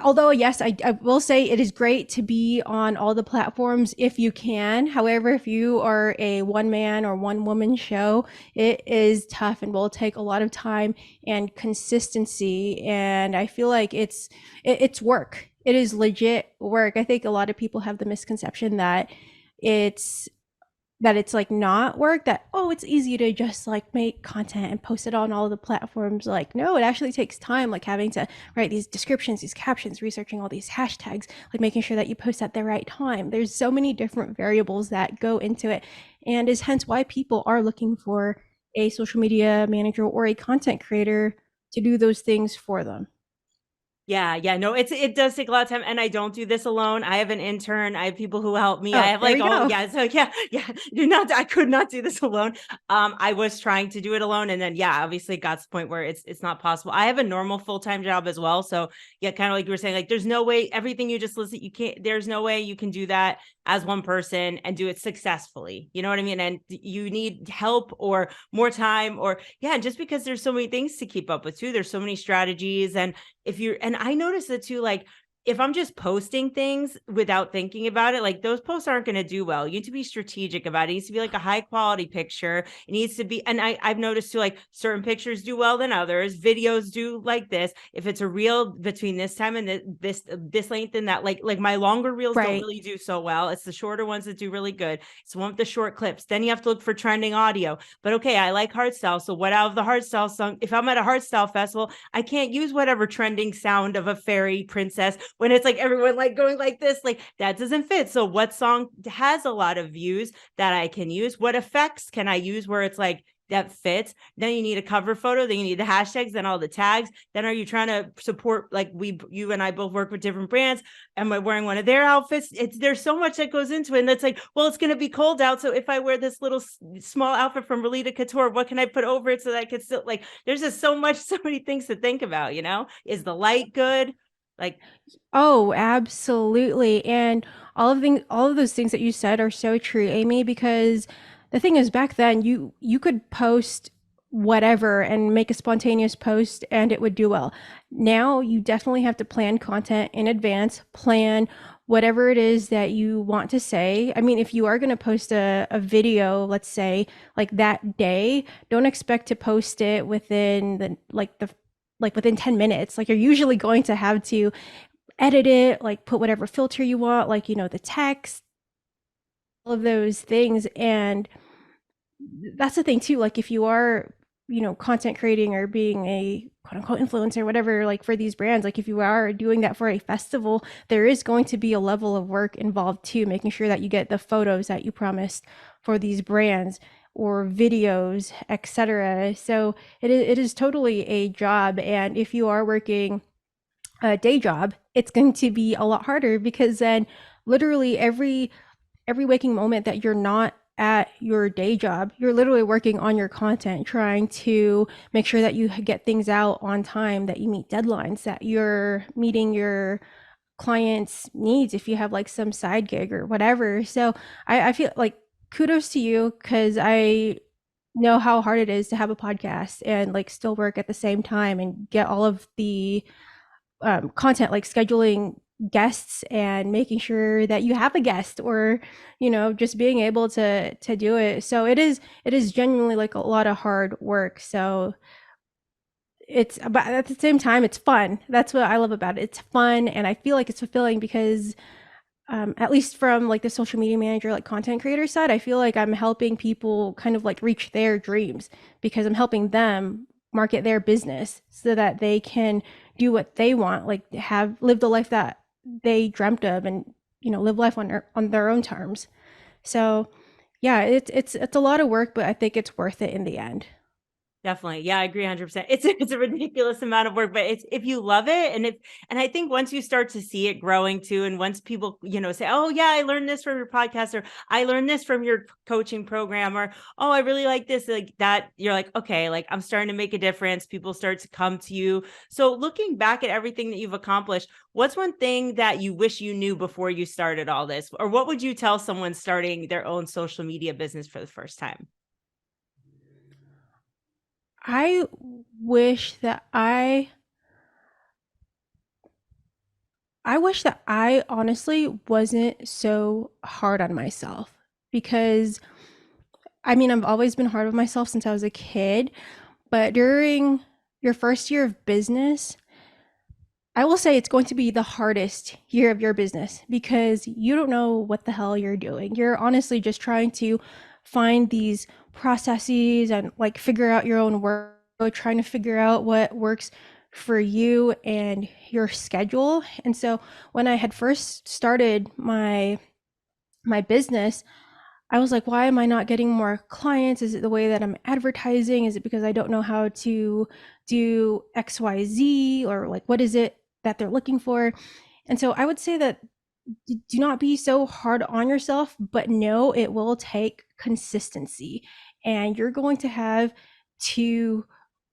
[SPEAKER 2] although yes, I will say it is great to be on all the platforms if you can. However, if you are a one man or one woman show, it is tough and will take a lot of time and consistency. And I feel like it's work. It is legit work. I think a lot of people have the misconception that it's it's like not work, that oh, it's easy to just like make content and post it on all the platforms. Like no, it actually takes time, like having to write these descriptions, these captions, researching all these hashtags, like making sure that you post at the right time. There's so many different variables that go into it, and is hence why people are looking for a social media manager or a content creator to do those things for them.
[SPEAKER 1] Yeah, no, it does take a lot of time, and I don't do this alone. I have an intern, I have people who help me. I
[SPEAKER 2] Oh,
[SPEAKER 1] have
[SPEAKER 2] there
[SPEAKER 1] like,
[SPEAKER 2] we
[SPEAKER 1] oh
[SPEAKER 2] go.
[SPEAKER 1] yeah, so yeah, I could not do this alone. I was trying to do it alone, and then yeah, obviously it got to the point where it's not possible. I have a normal full-time job as well, so yeah, kind of like you were saying, like there's no way everything you just listed, you can't. There's no way you can do that as one person and do it successfully. You know what I mean? And you need help or more time, or yeah, just because there's so many things to keep up with too. There's so many strategies, and if you're, and I noticed it too, like if I'm just posting things without thinking about it, like those posts aren't going to do well. You need to be strategic about it. It needs to be like a high quality picture. It needs to be, and I've noticed too, like certain pictures do well than others. Videos do like this. If it's a reel between this time and this length and that, like my longer reels don't
[SPEAKER 2] Right.
[SPEAKER 1] really do so well. It's the shorter ones that do really good. It's one with the short clips. Then you have to look for trending audio. But okay, I like hardstyle. So what out of the hardstyle song? If I'm at a hardstyle festival, I can't use whatever trending sound of a fairy princess when it's like everyone like going like this, like that doesn't fit. So what song has a lot of views that I can use? What effects can I use where it's like that fits? Then you need a cover photo, then you need the hashtags, then all the tags. Then are you trying to support, like you and I both work with different brands? Am I wearing one of their outfits? There's so much that goes into it. And that's like, well, it's going to be cold out. So if I wear this little small outfit from Rolita Couture, what can I put over it so that I could still, like, there's just so many things to think about, Is the light good? Like,
[SPEAKER 2] Oh, absolutely. And all of those things that you said are so true, Amy, because the thing is back then you could post whatever and make a spontaneous post and it would do well. Now you definitely have to plan content in advance, plan whatever it is that you want to say. I mean, if you are going to post a video, let's say like that day, don't expect to post it within like within 10 minutes. Like you're usually going to have to edit it, like put whatever filter you want, like, the text, all of those things. And that's the thing too. Like if you are, content creating or being a quote unquote influencer, whatever, like for these brands, like if you are doing that for a festival, there is going to be a level of work involved too, making sure that you get the photos that you promised for these brands or videos, etc. So it is totally a job. And if you are working a day job, it's going to be a lot harder because then literally every waking moment that you're not at your day job, you're literally working on your content, trying to make sure that you get things out on time, that you meet deadlines, that you're meeting your clients' needs if you have like some side gig or whatever. So I feel like kudos to you because I know how hard it is to have a podcast and like still work at the same time and get all of the content, like scheduling guests and making sure that you have a guest, or just being able to do it. So it is genuinely like a lot of hard work. So but at the same time it's fun. That's what I love about it. It's fun, and I feel like it's fulfilling because at least from like the social media manager, like content creator side, I feel like I'm helping people kind of like reach their dreams because I'm helping them market their business so that they can do what they want, like live the life that they dreamt of, and live life on their own terms. So yeah, it's a lot of work, but I think it's worth it in the end.
[SPEAKER 1] Definitely. Yeah, I agree 100%. It's a ridiculous amount of work, but it's if you love it, and I think once you start to see it growing too, and once people, say, "Oh, yeah, I learned this from your podcast," or "I learned this from your coaching program," or "Oh, I really like this," like that, you're like, "Okay, like I'm starting to make a difference." People start to come to you. So, looking back at everything that you've accomplished, what's one thing that you wish you knew before you started all this? Or what would you tell someone starting their own social media business for the first time?
[SPEAKER 2] I wish that I honestly wasn't so hard on myself because I mean, I've always been hard on myself since I was a kid, but during your first year of business, I will say it's going to be the hardest year of your business because you don't know what the hell you're doing. You're honestly just trying to find these processes and like figure out your own work, trying to figure out what works for you and your schedule. And so when I had first started my business, I was like, why am I not getting more clients? Is it the way that I'm advertising? Is it because I don't know how to do XYZ, or like what is it that they're looking for? And so I would say that do not be so hard on yourself, but no, it will take consistency. And you're going to have to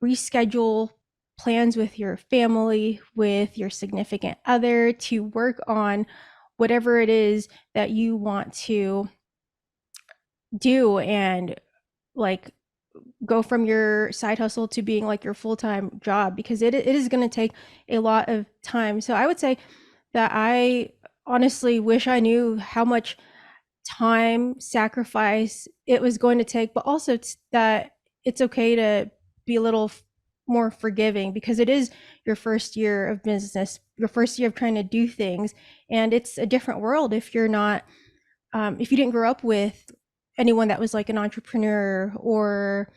[SPEAKER 2] reschedule plans with your family, with your significant other, to work on whatever it is that you want to do, and like go from your side hustle to being like your full-time job, because it is going to take a lot of time. So I would say that I honestly wish I knew how much time sacrifice it was going to take, but also that it's okay to be a little more forgiving because it is your first year of business, your first year of trying to do things, and it's a different world if you're not if you didn't grow up with anyone that was like an entrepreneur, or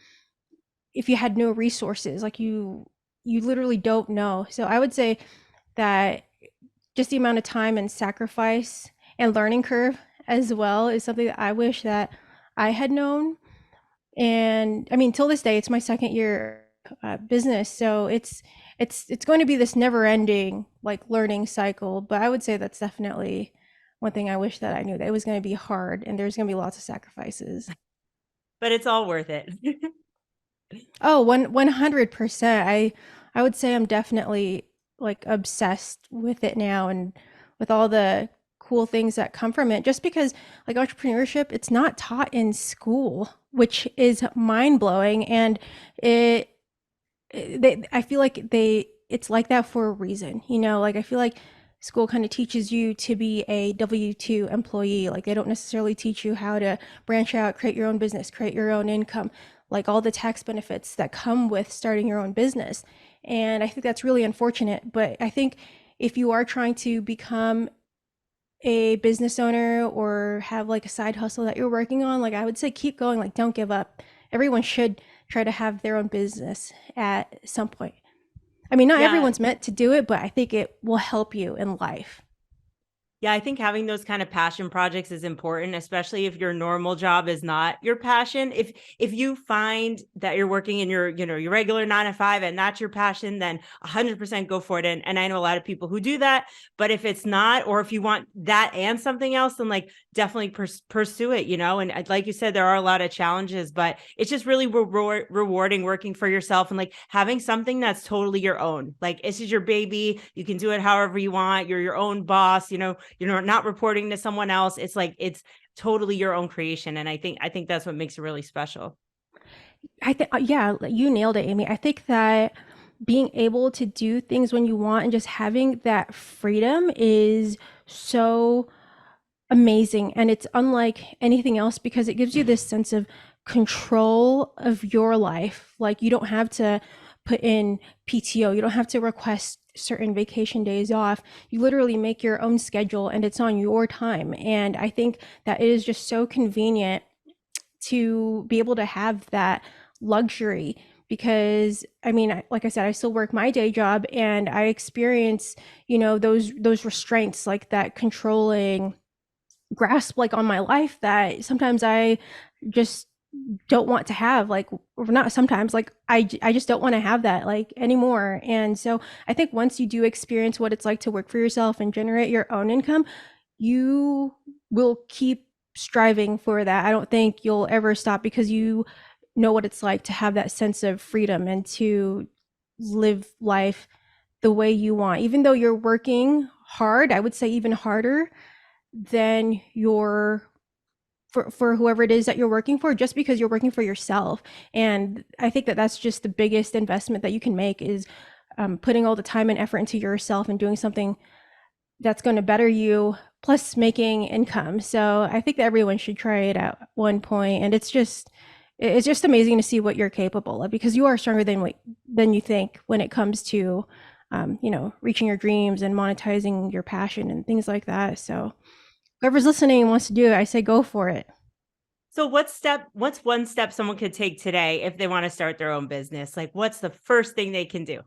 [SPEAKER 2] if you had no resources, like you literally don't know. So I would say that just the amount of time and sacrifice and learning curve as well is something that I wish that I had known. And I mean, till this day, it's my second year business, so it's going to be this never ending like learning cycle. But I would say that's definitely one thing I wish that I knew, that it was going to be hard and there's going to be lots of sacrifices.
[SPEAKER 1] But it's all worth it.
[SPEAKER 2] Oh, 100%. I would say I'm definitely like obsessed with it now, and with all the cool things that come from it. Just because like entrepreneurship, it's not taught in school, which is mind blowing, and it I feel like it's like that for a reason. Like I feel like school kind of teaches you to be a W-2 employee. Like they don't necessarily teach you how to branch out, create your own business, create your own income, like all the tax benefits that come with starting your own business. And I think that's really unfortunate. But I think if you are trying to become a business owner or have like a side hustle that you're working on, like I would say keep going, like don't give up. Everyone should try to have their own business at some point. I mean, not
[SPEAKER 1] Yeah.
[SPEAKER 2] everyone's meant to do it, but I think it will help you in life.
[SPEAKER 1] Yeah, I think having those kind of passion projects is important, especially if your normal job is not your passion. If you find that you're working in your, your regular 9 to 5 and that's your passion, then 100% go for it. And I know a lot of people who do that, but if it's not, or if you want that and something else, then like definitely pursue it, and like you said, there are a lot of challenges, but it's just really rewarding working for yourself and like having something that's totally your own. Like this is your baby. You can do it however you want. You're your own boss, you're not reporting to someone else. It's like it's totally your own creation, and I think that's what makes it really special.
[SPEAKER 2] I think, yeah, you nailed it, Amy. I think that being able to do things when you want and just having that freedom is so amazing. And it's unlike anything else because it gives you this sense of control of your life. Like you don't have to put in PTO, you don't have to request certain vacation days off. You literally make your own schedule and it's on your time. And I think that it is just so convenient to be able to have that luxury because I mean, like I said, I still work my day job and I experience, those restraints, like that controlling grasp like on my life that sometimes I just don't want to have, like, or not sometimes, like I just don't want to have that like anymore. And so I think once you do experience what it's like to work for yourself and generate your own income, you will keep striving for that. I don't think you'll ever stop because you know what it's like to have that sense of freedom and to live life the way you want. Even though you're working hard, I would say even harder than your for whoever it is that you're working for, just because you're working for yourself. And I think that that's just the biggest investment that you can make is putting all the time and effort into yourself and doing something that's going to better you, plus making income. So I think that everyone should try it at one point. And it's just amazing to see what you're capable of because you are stronger than you think when it comes to reaching your dreams and monetizing your passion and things like that. So whoever's listening and wants to do it, I say go for it.
[SPEAKER 1] So what's one step someone could take today if they want to start their own business? Like what's the first thing they can do?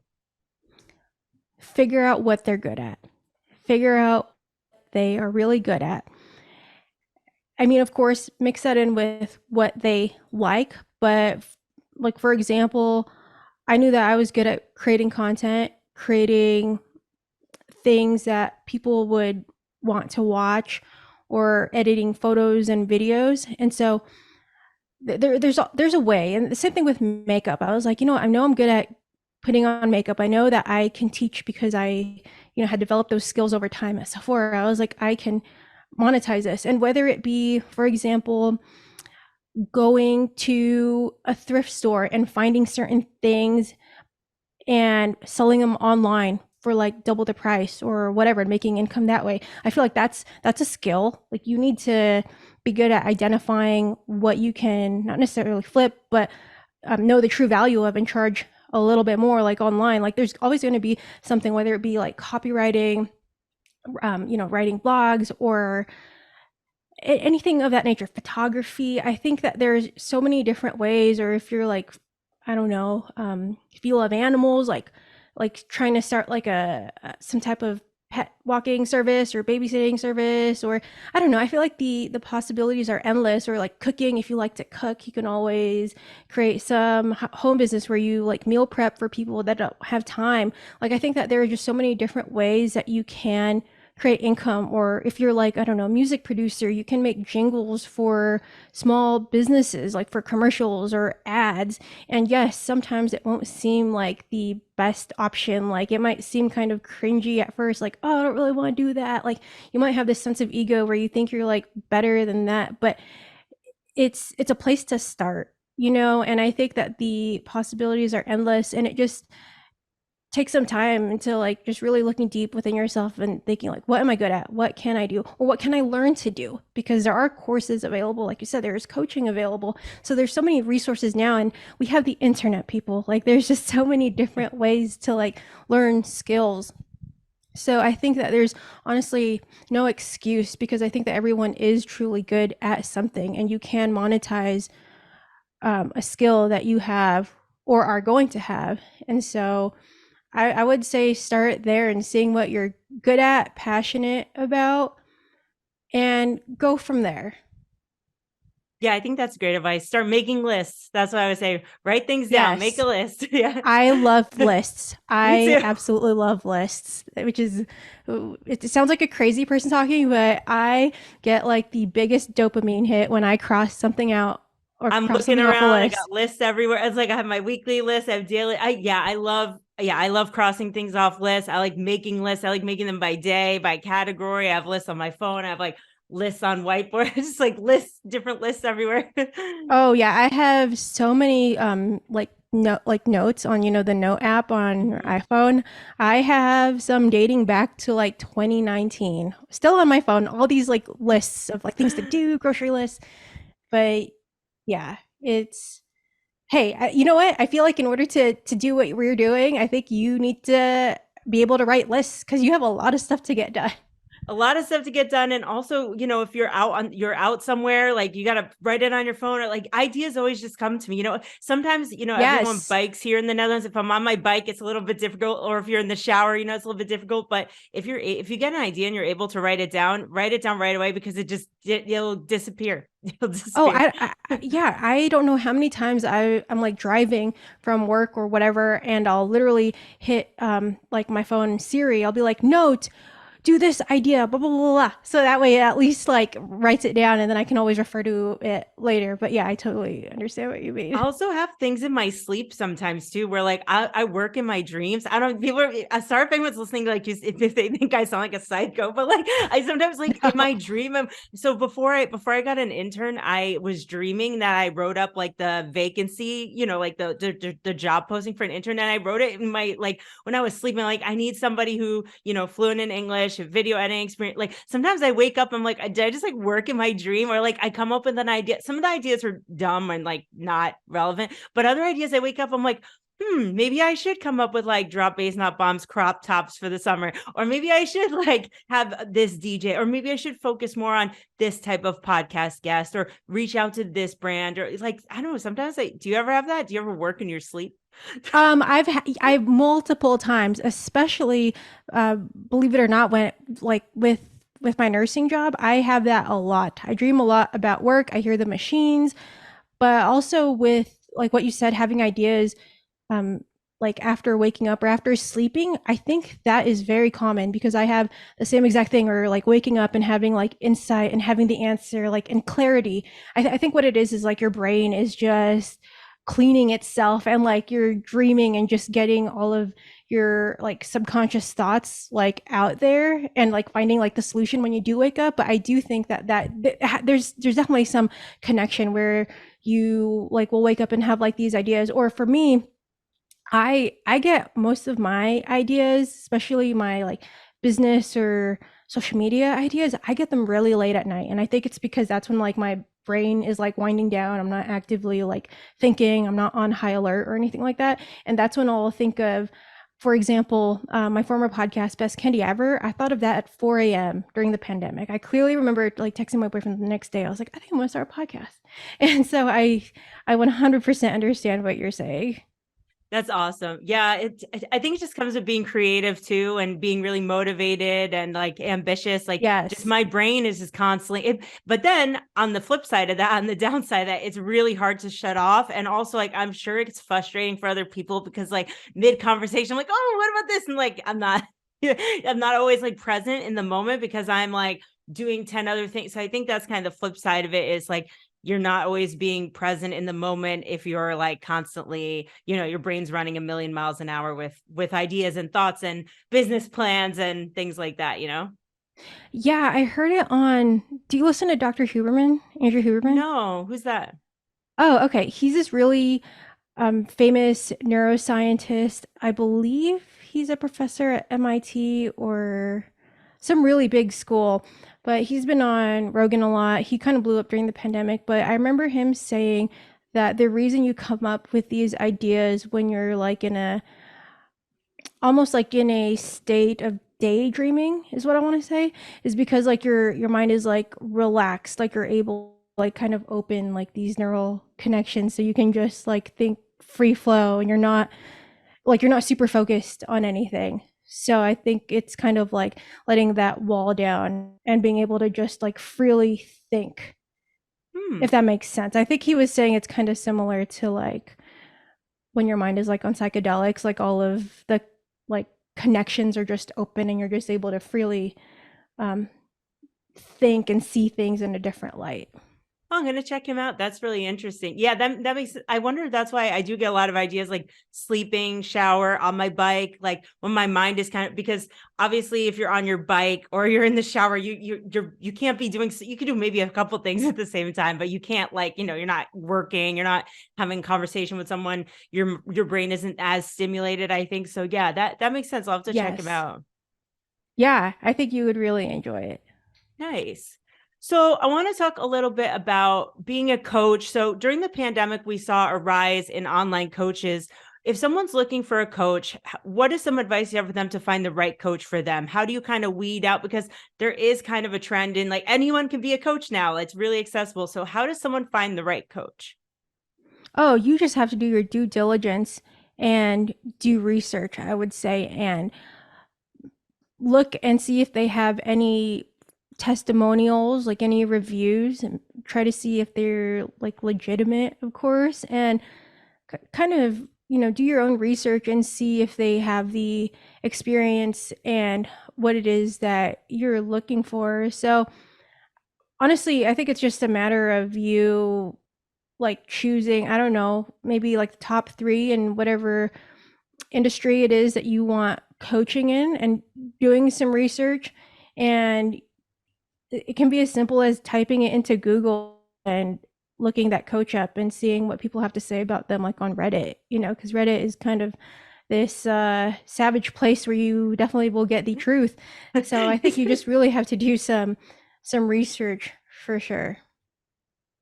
[SPEAKER 2] Figure out what they're good at. Figure out what they are really good at. I mean, of course, mix that in with what they like, but like for example, I knew that I was good at creating content, creating things that people would want to watch or editing photos and videos. And so there's a way. And the same thing with makeup. I was like, I know I'm good at putting on makeup. I know that I can teach because I, had developed those skills over time at Sephora. I was like, I can monetize this. And whether it be, for example, going to a thrift store and finding certain things and selling them online for like double the price or whatever and making income that way. I feel like that's a skill. Like you need to be good at identifying what you can not necessarily flip, but know the true value of and charge a little bit more. Like online, like there's always going to be something, whether it be like copywriting, writing blogs or anything of that nature, photography. I think that there's so many different ways. Or if you're like, I don't know, if you love animals, like trying to start like some type of pet walking service or babysitting service, or I don't know, I feel like the possibilities are endless. Or like cooking, if you like to cook, you can always create some home business where you like meal prep for people that don't have time. Like I think that there are just so many different ways that you can create income. Or if you're like, I don't know, music producer, you can make jingles for small businesses, like for commercials or ads. And yes, sometimes it won't seem like the best option. Like it might seem kind of cringy at first, like, oh, I don't really want to do that. Like you might have this sense of ego where you think you're like better than that, but it's a place to start, and I think that the possibilities are endless. And it just take some time into like just really looking deep within yourself and thinking like, what am I good at? What can I do? Or what can I learn to do? Because there are courses available. Like you said, there is coaching available. So there's so many resources now, and we have the internet, people. Like there's just so many different ways to like learn skills. So I think that there's honestly no excuse, because I think that everyone is truly good at something, and you can monetize a skill that you have or are going to have. And so I would say start there and seeing what you're good at, passionate about, and go from there.
[SPEAKER 1] Yeah, I think that's great advice. Start making lists. That's what I would say. Write things down, make a
[SPEAKER 2] Yes,
[SPEAKER 1] list. Yeah.
[SPEAKER 2] I love lists.
[SPEAKER 1] Me
[SPEAKER 2] I
[SPEAKER 1] too.
[SPEAKER 2] absolutely love lists, which is, it sounds like a crazy person talking, but I get like the biggest dopamine hit when I cross something out or
[SPEAKER 1] I'm
[SPEAKER 2] cross
[SPEAKER 1] looking
[SPEAKER 2] something off a
[SPEAKER 1] around. I
[SPEAKER 2] list.
[SPEAKER 1] got lists everywhere. It's like I have my weekly list. I have daily. I love crossing things off lists. I like making lists. I like making them by day, by category. I have lists on my phone. I have like lists on whiteboard. Just like lists, different lists everywhere.
[SPEAKER 2] Oh yeah, I have so many like notes on, the note app on your
[SPEAKER 1] Mhm.
[SPEAKER 2] iPhone. I have some dating back to like 2019. Still on my phone, all these like lists of like things to do, grocery lists. But yeah, it's hey, you know what? I feel like in order to do what we're doing, I think you need to be able to write lists because you have a lot of stuff to get done.
[SPEAKER 1] A lot of stuff to get done, and also, if you're out somewhere, like you got to write it on your phone, or like ideas always just come to me. Sometimes, everyone
[SPEAKER 2] Yes.
[SPEAKER 1] bikes here in the Netherlands. If I'm on my bike, it's a little bit difficult, or if you're in the shower, it's a little bit difficult. But if you get an idea and you're able to write it down right away, because it'll disappear. It'll
[SPEAKER 2] Oh,
[SPEAKER 1] disappear.
[SPEAKER 2] yeah, I don't know how many times I'm like driving from work or whatever, and I'll literally hit like my phone Siri. I'll be like, note, do this idea, blah blah blah blah. So that way it at least like writes it down, and then I can always refer to it later. But yeah, I totally understand what you
[SPEAKER 1] I
[SPEAKER 2] mean.
[SPEAKER 1] also have things in my sleep sometimes too, where like I work in my dreams. I don't people are sorry if anyone's listening, like just if they think I sound like a psycho, but like I sometimes like in my
[SPEAKER 2] No.
[SPEAKER 1] dream. So before I got an intern, I was dreaming that I wrote up like the vacancy, like the job posting for an intern, and I wrote it in my like when I was sleeping, like I need somebody who fluent in English, video editing experience. Like sometimes I wake up, I'm like, did I just like work in my dream, or like I come up with an idea. Some of the ideas are dumb and like not relevant, but other ideas I wake up, I'm like, maybe I should come up with like drop bass not bombs crop tops for the summer, or maybe I should like have this DJ, or maybe I should focus more on this type of podcast guest, or reach out to this brand, or like I don't know. Sometimes like, do you ever have that? Do you ever work in your sleep?
[SPEAKER 2] I've multiple times, especially believe it or not, when like with my nursing job, I have that a lot. I dream a lot about work. I hear the machines, but also with like what you said, having ideas um like after waking up or after sleeping. I think that is very common because I have the same exact thing, or like waking up and having like insight and having the answer like in clarity. I think what it is like your brain is just cleaning itself, and like you're dreaming and just getting all of your like subconscious thoughts like out there and like finding like the solution when you do wake up. But I do think there's definitely some connection where you like will wake up and have like these ideas. Or for me, I get most of my ideas, especially my like business or social media ideas, I get them really late at night. And I think it's because that's when like my brain is like winding down. I'm not actively like thinking, I'm not on high alert or anything like that. And that's when I'll think of, for example, my former podcast, Best Candy Ever. I thought of that at 4 a.m. during the pandemic. I clearly remember like texting my boyfriend the next day. I was like, I think I'm gonna start a podcast. And so I 100% understand what you're saying.
[SPEAKER 1] That's awesome. Yeah, I think it just comes with being creative too, and being really motivated and like ambitious. Like just
[SPEAKER 2] Yes.
[SPEAKER 1] my brain is just constantly but then on the flip side of that, on the downside of that, it's really hard to shut off. And also like I'm sure it's frustrating for other people because like mid conversation, I'm like, oh, what about this? And like I'm not always like present in the moment because I'm like doing 10 other things. So I think that's kind of the flip side of it, is like you're not always being present in the moment if you're like constantly, your brain's running a million miles an hour with ideas and thoughts and business plans and things like that.
[SPEAKER 2] Yeah, I heard it on. Do you listen to Dr. Huberman, Andrew Huberman?
[SPEAKER 1] No, who's that?
[SPEAKER 2] Oh, okay. He's this really famous neuroscientist. I believe he's a professor at MIT or some really big school, but he's been on Rogan a lot. He kind of blew up during the pandemic, but I remember him saying that the reason you come up with these ideas when you're like in a almost like in a state of daydreaming is what I want to say, is because like your mind is like relaxed, like you're able like kind of open like these neural connections so you can just like think free flow and you're not super focused on anything. So I think it's kind of like letting that wall down and being able to just like freely think,
[SPEAKER 1] Hmm.
[SPEAKER 2] if that makes sense. I think he was saying it's kind of similar to like when your mind is like on psychedelics, like all of the like connections are just open and you're just able to freely um, think and see things in a different light.
[SPEAKER 1] Oh, I'm gonna check him out. That's really interesting. Yeah, that makes. I wonder if that's why I do get a lot of ideas like sleeping, shower, on my bike, like when my mind is kind of, because obviously if you're on your bike or you're in the shower, you can't be doing. You can do maybe a couple things at the same time, but you can't, like, you're not working, you're not having conversation with someone. Your brain isn't as stimulated, I think. So yeah, that makes sense. I'll have to check him
[SPEAKER 2] Yes.
[SPEAKER 1] out.
[SPEAKER 2] Yeah, I think you would really enjoy it.
[SPEAKER 1] Nice. So I want to talk a little bit about being a coach. So during the pandemic, we saw a rise in online coaches. If someone's looking for a coach, what is some advice you have for them to find the right coach for them? How do you kind of weed out? Because there is kind of a trend in like anyone can be a coach now. It's really accessible. So how does someone find the right coach?
[SPEAKER 2] Oh, you just have to do your due diligence and do research, I would say, and look and see if they have any testimonials, like any reviews, and try to see if they're like legitimate, of course, and kind of, do your own research and see if they have the experience and what it is that you're looking for. So, honestly, I think it's just a matter of you like choosing, I don't know, maybe like the top 3 in whatever industry it is that you want coaching in and doing some research. And it can be as simple as typing it into Google and looking that coach up and seeing what people have to say about them, like on Reddit, because Reddit is kind of this savage place where you definitely will get the truth. So I think you just really have to do some research for sure.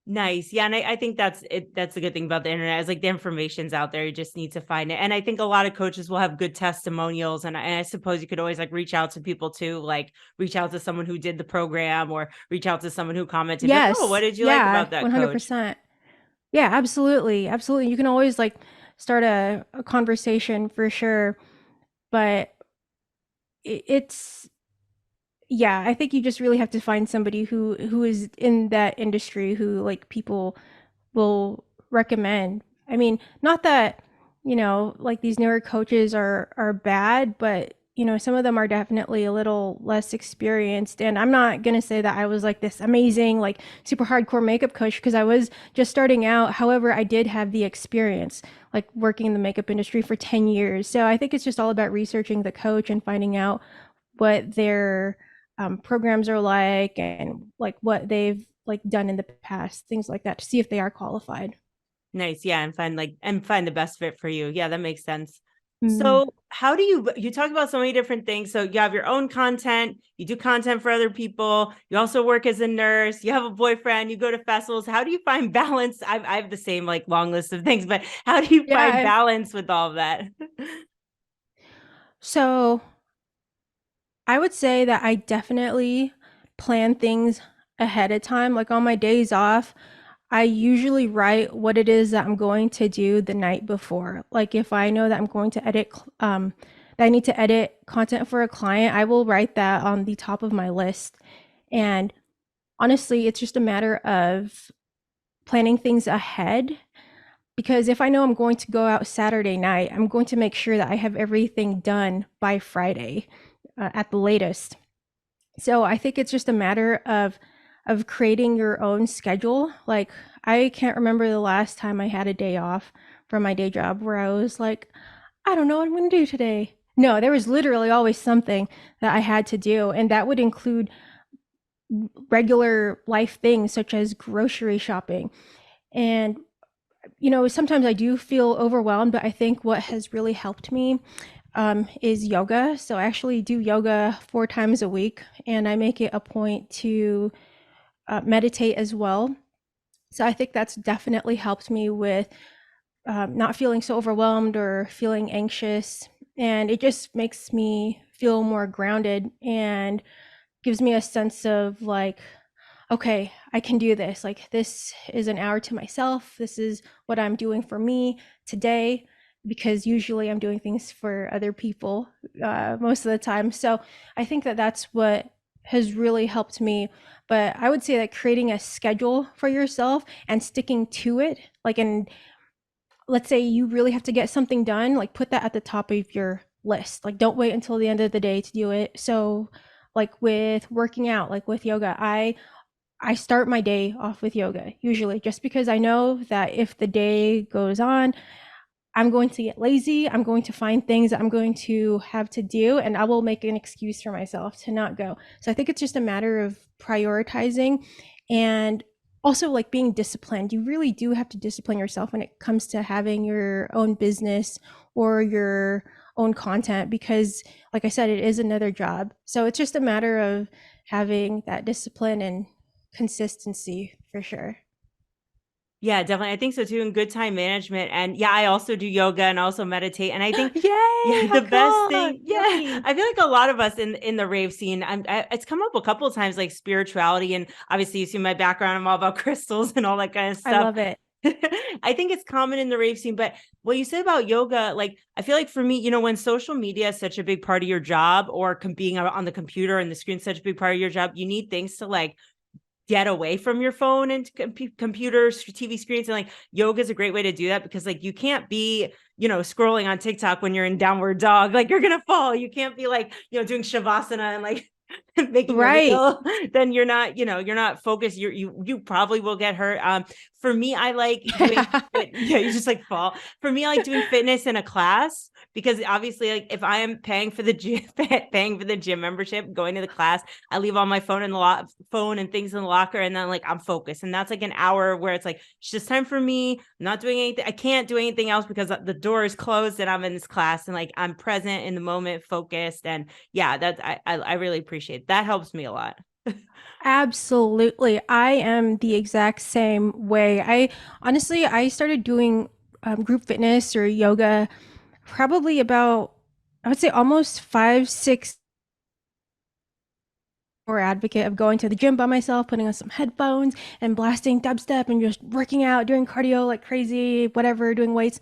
[SPEAKER 1] Nice. Yeah. And I think that's it. That's the good thing about the internet is like the information's out there. You just need to find it. And I think a lot of coaches will have good testimonials. And I suppose you could always like reach out to people too, like reach out to someone who did the program or reach out to someone who commented, like, oh, what
[SPEAKER 2] Yes.
[SPEAKER 1] did you like
[SPEAKER 2] Yeah,
[SPEAKER 1] about that coach?
[SPEAKER 2] 100%. Yeah, absolutely. Absolutely. You can always like start a conversation for sure, but it's yeah, I think you just really have to find somebody who is in that industry who like people will recommend. I mean, not that, like these newer coaches are bad, but some of them are definitely a little less experienced. And I'm not going to say that I was like this amazing, like super hardcore makeup coach because I was just starting out. However, I did have the experience like working in the makeup industry for 10 years. So I think it's just all about researching the coach and finding out what their programs are like and like what they've like done in the past, things like that, to see if they are qualified.
[SPEAKER 1] Nice. Yeah. And find the best fit for you. Yeah. That makes sense.
[SPEAKER 2] Mm.
[SPEAKER 1] So how do you talk about so many different things? So you have your own content, you do content for other people, you also work as a nurse, you have a boyfriend, you go to festivals. How do you find balance? I have the same like long list of things, but how do you find
[SPEAKER 2] Yeah.
[SPEAKER 1] balance with all of that?
[SPEAKER 2] So I would say that I definitely plan things ahead of time. Like on my days off, I usually write what it is that I'm going to do the night before. Like if I know that I'm going to that I need to edit content for a client, I will write that on the top of my list. And honestly, it's just a matter of planning things ahead, because if I know I'm going to go out Saturday night, I'm going to make sure that I have everything done by Friday at the latest. So I think it's just a matter of creating your own schedule. Like I can't remember the last time I had a day off from my day job where I was like, I don't know what I'm going to do today. No, there was literally always something that I had to do, and that would include regular life things such as grocery shopping. And sometimes I do feel overwhelmed, but I think what has really helped me is yoga. So I actually do yoga 4 times a week, and I make it a point to meditate as well. So I think that's definitely helped me with not feeling so overwhelmed or feeling anxious. And it just makes me feel more grounded and gives me a sense of like, okay, I can do this. Like, this is an hour to myself. This is what I'm doing for me today, because usually I'm doing things for other people most of the time. So I think that that's what has really helped me. But I would say that creating a schedule for yourself and sticking to it, like, and let's say you really have to get something done, like put that at the top of your list. Like, don't wait until the end of the day to do it. So like with working out, like with yoga, I start my day off with yoga usually, just because I know that if the day goes on, I'm going to get lazy. I'm going to find things that I'm going to have to do, and I will make an excuse for myself to not go. So I think it's just a matter of prioritizing, and also like being disciplined. You really do have to discipline yourself when it comes to having your own business or your own content, because like I said, it is another job. So it's just a matter of having that discipline and consistency for sure.
[SPEAKER 1] Yeah, definitely. I think so too. And good time management. And yeah, I also do yoga and also meditate. And I think,
[SPEAKER 2] Yay!
[SPEAKER 1] yeah,
[SPEAKER 2] How
[SPEAKER 1] the best
[SPEAKER 2] cool!
[SPEAKER 1] thing, yeah,
[SPEAKER 2] Yummy.
[SPEAKER 1] I feel like a lot of us in the rave scene, it's come up a couple of times, like spirituality. And obviously, you see my background, I'm all about crystals and all that kind of
[SPEAKER 2] I
[SPEAKER 1] stuff.
[SPEAKER 2] love it.
[SPEAKER 1] I think it's common in the rave scene, but what you said about yoga, like I feel like for me, when social media is such a big part of your job, or being on the computer and the screen such a big part of your job, you need things to like get away from your phone and computers, TV screens. And like yoga is a great way to do that, because like you can't be, scrolling on TikTok when you're in downward dog, like you're going to fall. You can't be like, doing Shavasana and like making a
[SPEAKER 2] Right.
[SPEAKER 1] reel. Then you're not focused. You probably will get hurt. For me, I like doing, yeah, you just like fall. For me, I like doing fitness in a class, because obviously like if I am paying for the gym, paying for the gym membership, going to the class, I leave all my phone in the phone and things in the locker, and then like I'm focused. And that's like an hour where it's like it's just time for me. I'm not doing anything. I can't do anything else because the door is closed and I'm in this class, and like I'm present in the moment, focused. And yeah, I really appreciate it. That helps me a lot.
[SPEAKER 2] Absolutely. I am the exact same way. I honestly, I started doing group fitness or yoga probably about, I would say almost 5, 6 or advocate of going to the gym by myself, putting on some headphones and blasting dubstep and just working out, doing cardio like crazy, whatever, doing weights.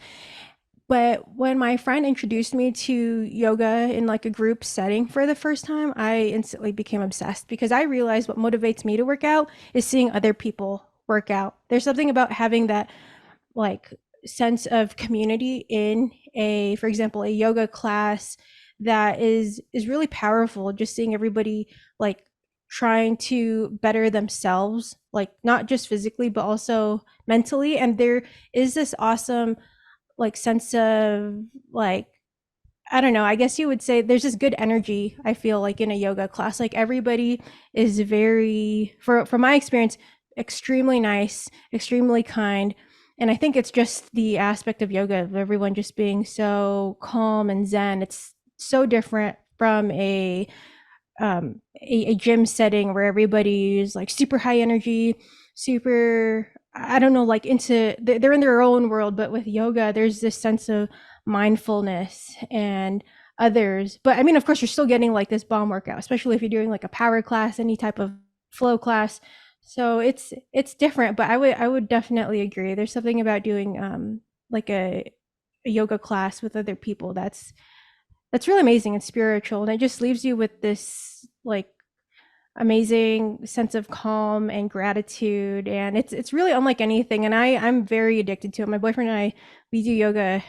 [SPEAKER 2] But when my friend introduced me to yoga in like a group setting for the first time, I instantly became obsessed, because I realized what motivates me to work out is seeing other people work out. There's something about having that like sense of community in a, for example, a yoga class that is really powerful. Just seeing everybody like trying to better themselves, like not just physically but also mentally. And there is this awesome like sense of like, I don't know, I guess you would say there's this good energy, I feel like, in a yoga class. Like everybody is very, from my experience, extremely nice, extremely kind. And I think it's just the aspect of yoga of everyone just being so calm and zen. It's so different from a gym setting where everybody's like super high energy, super, I don't know, like into, they're in their own world. But with yoga, there's this sense of mindfulness and others. But I mean, of course, you're still getting like this bomb workout, especially if you're doing like a power class, any type of flow class. So it's different, but I would definitely agree. There's something about doing like a yoga class with other people that's really amazing and spiritual, and it just leaves you with this like amazing sense of calm and gratitude, and it's really unlike anything. And I'm very addicted to it. My boyfriend and I, we do yoga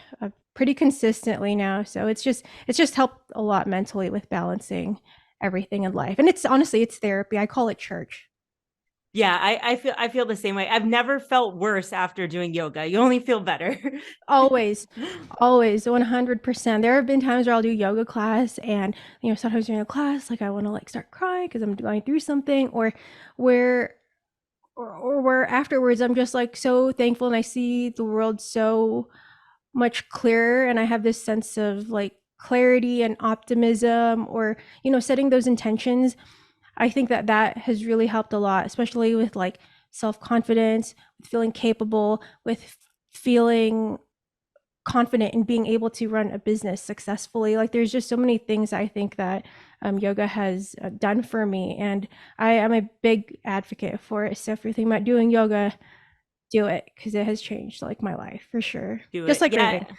[SPEAKER 2] pretty consistently now, so it's just helped a lot mentally with balancing everything in life. And it's honestly, it's therapy. I call it church.
[SPEAKER 1] Yeah, I feel the same way. I've never felt worse after doing yoga. You only feel better.
[SPEAKER 2] Always, always, 100%. There have been times where I'll do yoga class, and sometimes during a class, like I want to like start crying because I'm going through something, or where or where afterwards I'm just like so thankful, and I see the world so much clearer, and I have this sense of like clarity and optimism, or setting those intentions. I think that that has really helped a lot, especially with like self-confidence, with feeling capable, with feeling confident in being able to run a business successfully. Like there's just so many things I think that yoga has done for me, and I am a big advocate for it. So if you're thinking about doing yoga, do it, because it has changed like my life for sure.
[SPEAKER 1] Do
[SPEAKER 2] Just
[SPEAKER 1] it.
[SPEAKER 2] like
[SPEAKER 1] Yeah.
[SPEAKER 2] raving.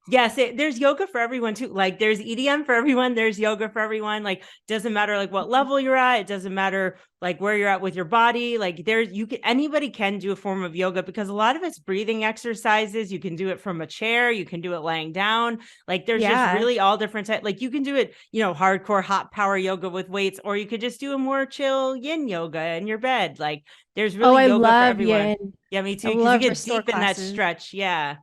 [SPEAKER 1] Yes, there's yoga for everyone too. Like there's EDM for everyone, there's yoga for everyone. Like doesn't matter like what level you're at, it doesn't matter like where you're at with your body. Like there's you can anybody can do a form of yoga, because a lot of it's breathing exercises. You can do it from a chair, you can do it laying down. Like there's just
[SPEAKER 2] Yeah.
[SPEAKER 1] really all different types. Like you can do it, hardcore hot power yoga with weights, or you could just do a more chill yin yoga in your bed. Like there's
[SPEAKER 2] Oh,
[SPEAKER 1] really
[SPEAKER 2] I
[SPEAKER 1] yoga for
[SPEAKER 2] love
[SPEAKER 1] everyone.
[SPEAKER 2] yin.
[SPEAKER 1] Yeah, me
[SPEAKER 2] I
[SPEAKER 1] too, because you
[SPEAKER 2] love
[SPEAKER 1] get
[SPEAKER 2] restore
[SPEAKER 1] deep in that
[SPEAKER 2] classes.
[SPEAKER 1] stretch. Yeah.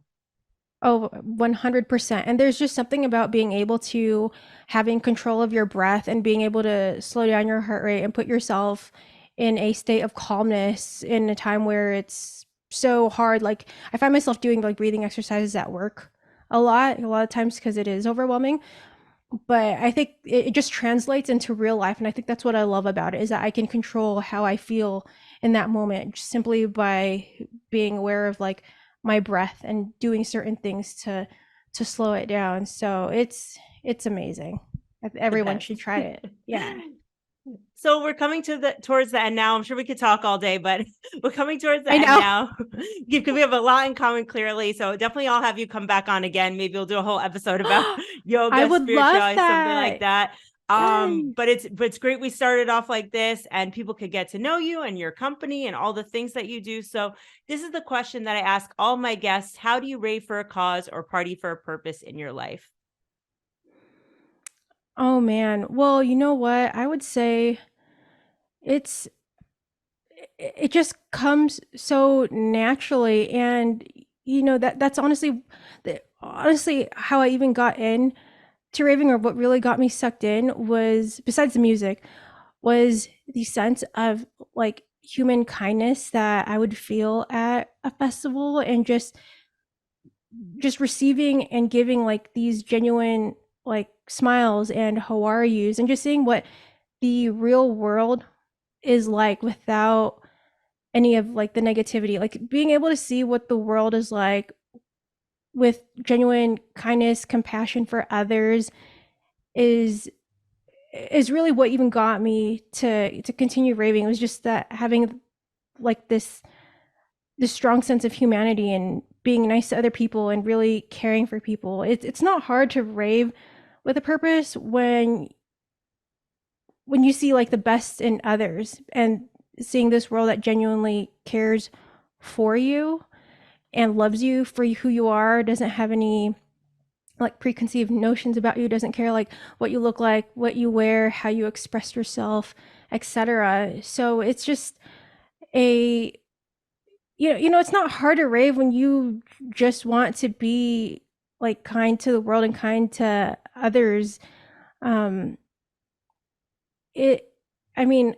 [SPEAKER 2] Oh, 100%. And there's just something about being able to having control of your breath and being able to slow down your heart rate and put yourself in a state of calmness in a time where it's so hard. Like I find myself doing like breathing exercises at work a lot of times because it is overwhelming. But I think it just translates into real life, and I think that's what I love about it, is that I can control how I feel in that moment just simply by being aware of like my breath and doing certain things to slow it down. So it's amazing.
[SPEAKER 1] The
[SPEAKER 2] Everyone
[SPEAKER 1] best.
[SPEAKER 2] should try it. Yeah.
[SPEAKER 1] So we're coming towards the end now. I'm sure we could talk all day, but we're coming towards the
[SPEAKER 2] I
[SPEAKER 1] end
[SPEAKER 2] know.
[SPEAKER 1] now. Because we have a lot in common, clearly. So definitely I'll have you come back on again. Maybe we'll do a whole episode about
[SPEAKER 2] I
[SPEAKER 1] yoga,
[SPEAKER 2] would love
[SPEAKER 1] spirituality, something like
[SPEAKER 2] that.
[SPEAKER 1] that.
[SPEAKER 2] Yes.
[SPEAKER 1] But it's great we started off like this, and people could get to know you and your company and all the things that you do. So this is the question that I ask all my guests: how do you rave for a cause or party for a purpose in your life?
[SPEAKER 2] Oh man. Well, you know what? I would say it's it just comes so naturally, and that's honestly how I even got in to raving, or what really got me sucked in, was besides the music, was the sense of like human kindness that I would feel at a festival, and just receiving and giving like these genuine like smiles and how are yous, and just seeing what the real world is like without any of like the negativity, like being able to see what the world is like with genuine kindness, compassion for others, is is really what even got me to continue raving. It was just that having like this strong sense of humanity and being nice to other people and really caring for people. It's not hard to rave with a purpose when you see like the best in others, and seeing this world that genuinely cares for you and loves you for who you are, doesn't have any like preconceived notions about you, doesn't care like what you look like, what you wear, how you express yourself, etc. So it's just a it's not hard to rave when you just want to be like kind to the world and kind to others. um it I mean,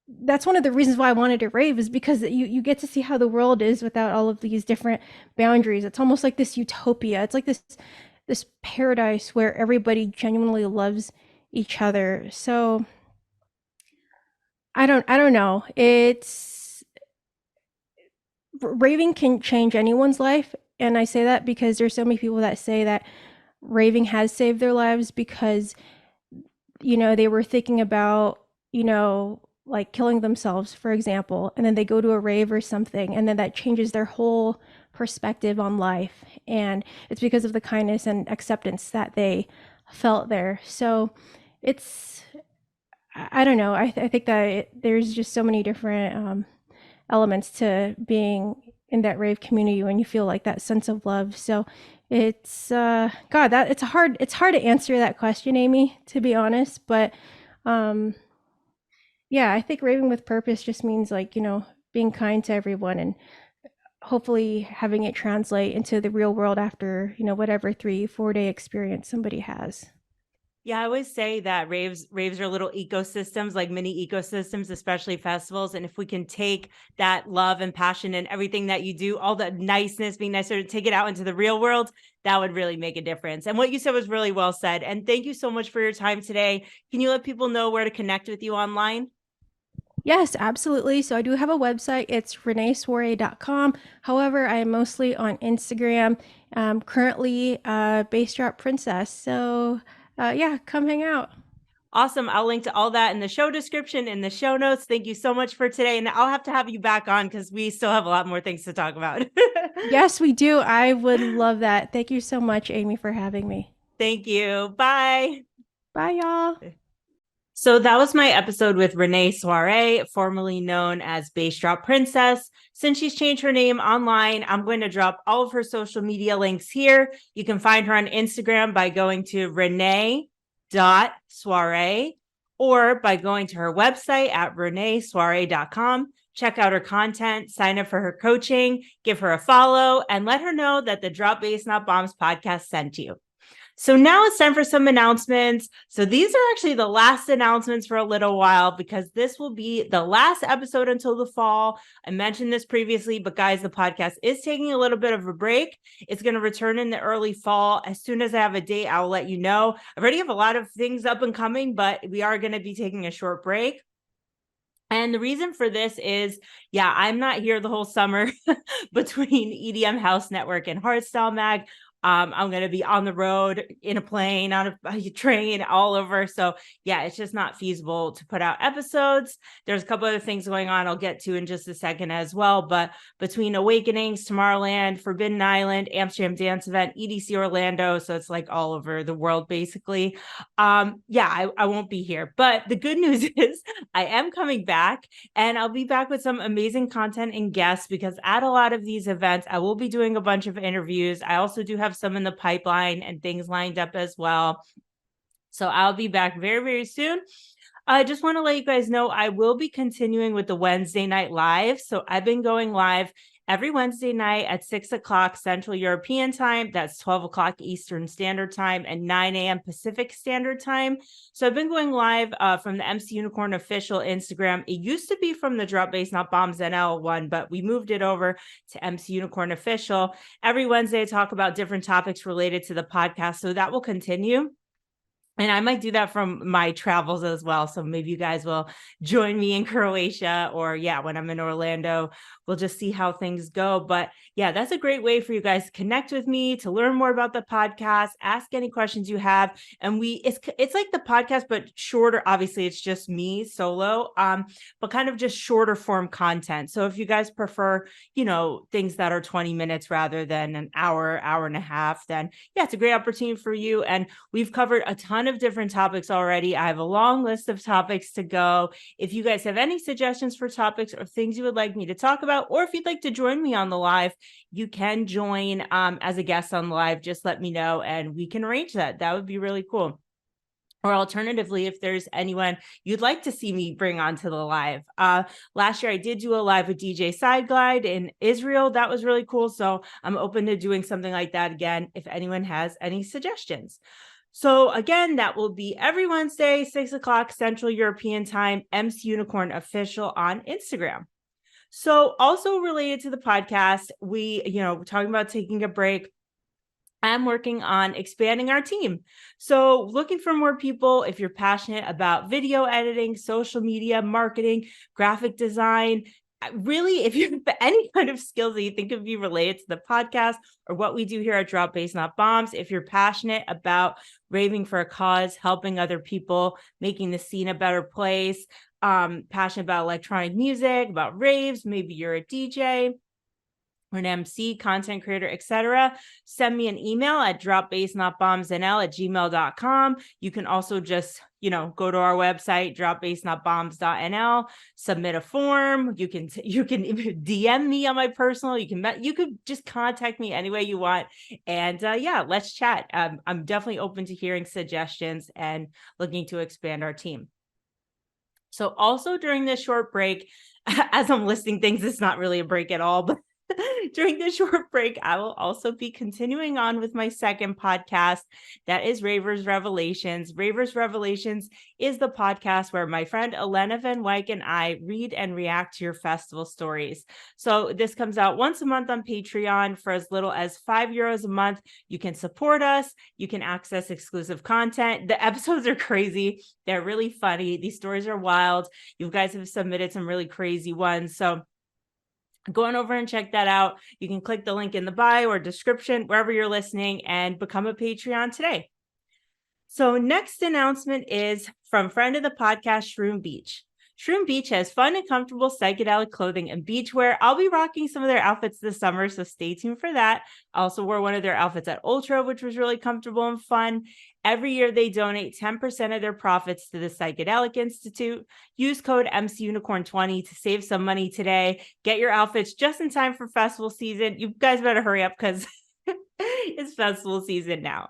[SPEAKER 2] that's one of the reasons why I wanted to rave, is because you get to see how the world is without all of these different boundaries. It's almost like this utopia. It's like this paradise where everybody genuinely loves each other. So I don't know. It's raving can change anyone's life, and I say that because there's so many people that say that raving has saved their lives because they were thinking about, like killing themselves, for example, and then they go to a rave or something, and then that changes their whole perspective on life. And it's because of the kindness and acceptance that they felt there. So it's, I don't know. I think that there's just so many different elements to being in that rave community when you feel like that sense of love. So it's God, that it's hard to answer that question, Amy, to be honest. But um yeah, I think raving with purpose just means like, being kind to everyone, and hopefully having it translate into the real world after, whatever 3-4 day experience somebody has.
[SPEAKER 1] Yeah, I always say that raves are little ecosystems, like mini ecosystems, especially festivals. And if we can take that love and passion and everything that you do, all the niceness, being nicer, to take it out into the real world, that would really make a difference. And what you said was really well said. And thank you so much for your time today. Can you let people know where to connect with you online?
[SPEAKER 2] Yes, absolutely. So I do have a website. It's reneesoiree.com. However, I am mostly on Instagram. Currently, Base Drop Princess. So yeah, come hang out.
[SPEAKER 1] Awesome. I'll link to all that in the show description, in the show notes. Thank you so much for today. And I'll have to have you back on because we still have a lot more things to talk about.
[SPEAKER 2] Yes, we do. I would love that. Thank you so much, Amy, for having me.
[SPEAKER 1] Thank you. Bye.
[SPEAKER 2] Bye, y'all.
[SPEAKER 1] So that was my episode with Renee Soiree, formerly known as Bass Drop Princess. Since she's changed her name online, I'm going to drop all of her social media links here. You can find her on Instagram by going to renee.soiree or by going to her website at reneesoiree.com. Check out her content, sign up for her coaching, give her a follow, and let her know that the Drop Bass Not Bombs podcast sent you. So now it's time for some announcements. So these are actually the last announcements for a little while because this will be the last episode until the fall. I mentioned this previously, but guys, the podcast is taking a little bit of a break. It's going to return in the early fall. As soon as I have a date, I'll let you know. I already have a lot of things up and coming, but we are going to be taking a short break. And the reason for this is, yeah, I'm not here the whole summer between EDM House Network and Hardstyle Mag. I'm going to be on the road, in a plane, on a train, all over. So yeah, it's just not feasible to put out episodes. There's a couple other things going on I'll get to in just a second as well. But between Awakenings, Tomorrowland, Forbidden Island, Amsterdam Dance Event, EDC Orlando, so it's like all over the world, basically. I won't be here. But the good news is I am coming back, and I'll be back with some amazing content and guests because at a lot of these events, I will be doing a bunch of interviews. I also do have some in the pipeline and things lined up as well. So I'll be back very, very soon. I just want to let you guys know I will be continuing with the Wednesday night live. So I've been going live every Wednesday night at 6 o'clock Central European time. That's 12 o'clock Eastern Standard Time and 9 a.m. Pacific Standard Time. So I've been going live from the MC Unicorn official Instagram. It used to be from the Drop Bass Not Bombs NL one, but we moved it over to MC Unicorn official. Every Wednesday, I talk about different topics related to the podcast. So that will continue. And I might do that from my travels as well. So maybe you guys will join me in Croatia, or when I'm in Orlando, we'll just see how things go. But yeah, that's a great way for you guys to connect with me, to learn more about the podcast, ask any questions you have. And it's like the podcast, but shorter. Obviously, it's just me solo, but kind of just shorter form content. So if you guys prefer, things that are 20 minutes rather than an hour, hour and a half, then yeah, it's a great opportunity for you. And we've covered a ton of different topics already. I have a long list of topics to go. If you guys have any suggestions for topics or things you would like me to talk about, or if you'd like to join me on the live, you can join as a guest on the live. Just let me know and we can arrange that. That would be really cool. Or alternatively, if there's anyone you'd like to see me bring onto the live. Last year, I did do a live with DJ Sideglide in Israel. That was really cool. So I'm open to doing something like that again, if anyone has any suggestions. So again, that will be every Wednesday, 6 o'clock Central European Time, MC Unicorn Official on Instagram. So also related to the podcast, we're talking about taking a break. I'm working on expanding our team. So looking for more people. If you're passionate about video editing, social media, marketing, graphic design, really, if you have any kind of skills that you think would be related to the podcast or what we do here at Drop Bass Not Bombs, if you're passionate about raving for a cause, helping other people, making the scene a better place, passionate about electronic music, about raves, maybe you're a DJ, or an MC, content creator, etc., send me an email at dropbassnotbombsnl@gmail.com. You can also just, go to our website, dropbassnotbombs.nl, submit a form. You can DM me on my personal. You could just contact me any way you want. And let's chat. I'm definitely open to hearing suggestions and looking to expand our team. So also during this short break, as I'm listing things, it's not really a break at all, but During this short break, I will also be continuing on with my second podcast, that is Ravers Revelations. Ravers Revelations is the podcast where my friend Elena Van Wyk and I read and react to your festival stories. So this comes out once a month on Patreon for as little as €5 a month. You can support us. You can access exclusive content. The episodes are crazy. They're really funny. These stories are wild. You guys have submitted some really crazy ones. So go on over and check that out. You can click the link in the bio or description, wherever you're listening, and become a Patreon today. So next announcement is from friend of the podcast, Shroom Beach. Shroom Beach has fun and comfortable psychedelic clothing and beachwear. I'll be rocking some of their outfits this summer, so stay tuned for that. I also wore one of their outfits at Ultra, which was really comfortable and fun. Every year, they donate 10% of their profits to the Psychedelic Institute. Use code MCUnicorn20 to save some money today. Get your outfits just in time for festival season. You guys better hurry up because it's festival season now.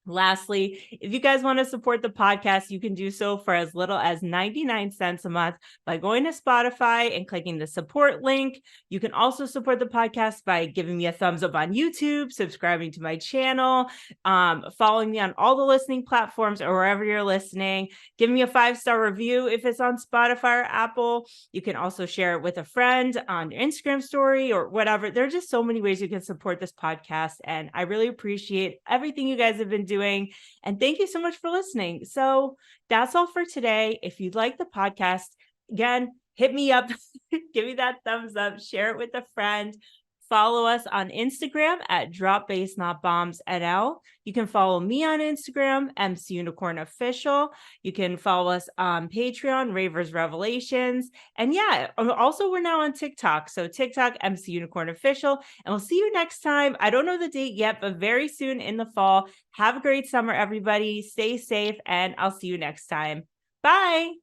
[SPEAKER 1] Lastly, if you guys want to support the podcast, you can do so for as little as 99 cents a month by going to Spotify and clicking the support link. You can also support the podcast by giving me a thumbs up on YouTube, subscribing to my channel, following me on all the listening platforms or wherever you're listening. Give me a 5-star review if it's on Spotify or Apple. You can also share it with a friend on your Instagram story or whatever. There are just so many ways you can support this podcast, and I really appreciate everything you guys have been doing. And thank you so much for listening. So that's all for today. If you'd like the podcast, again, hit me up, give me that thumbs up, share it with a friend. Follow us on Instagram at DropBaseNotBombsNL. You can follow me on Instagram, MCUnicornOfficial. You can follow us on Patreon, Ravers Revelations. And yeah, also we're now on TikTok. So TikTok, MCUnicornOfficial. And we'll see you next time. I don't know the date yet, but very soon in the fall. Have a great summer, everybody. Stay safe, and I'll see you next time. Bye.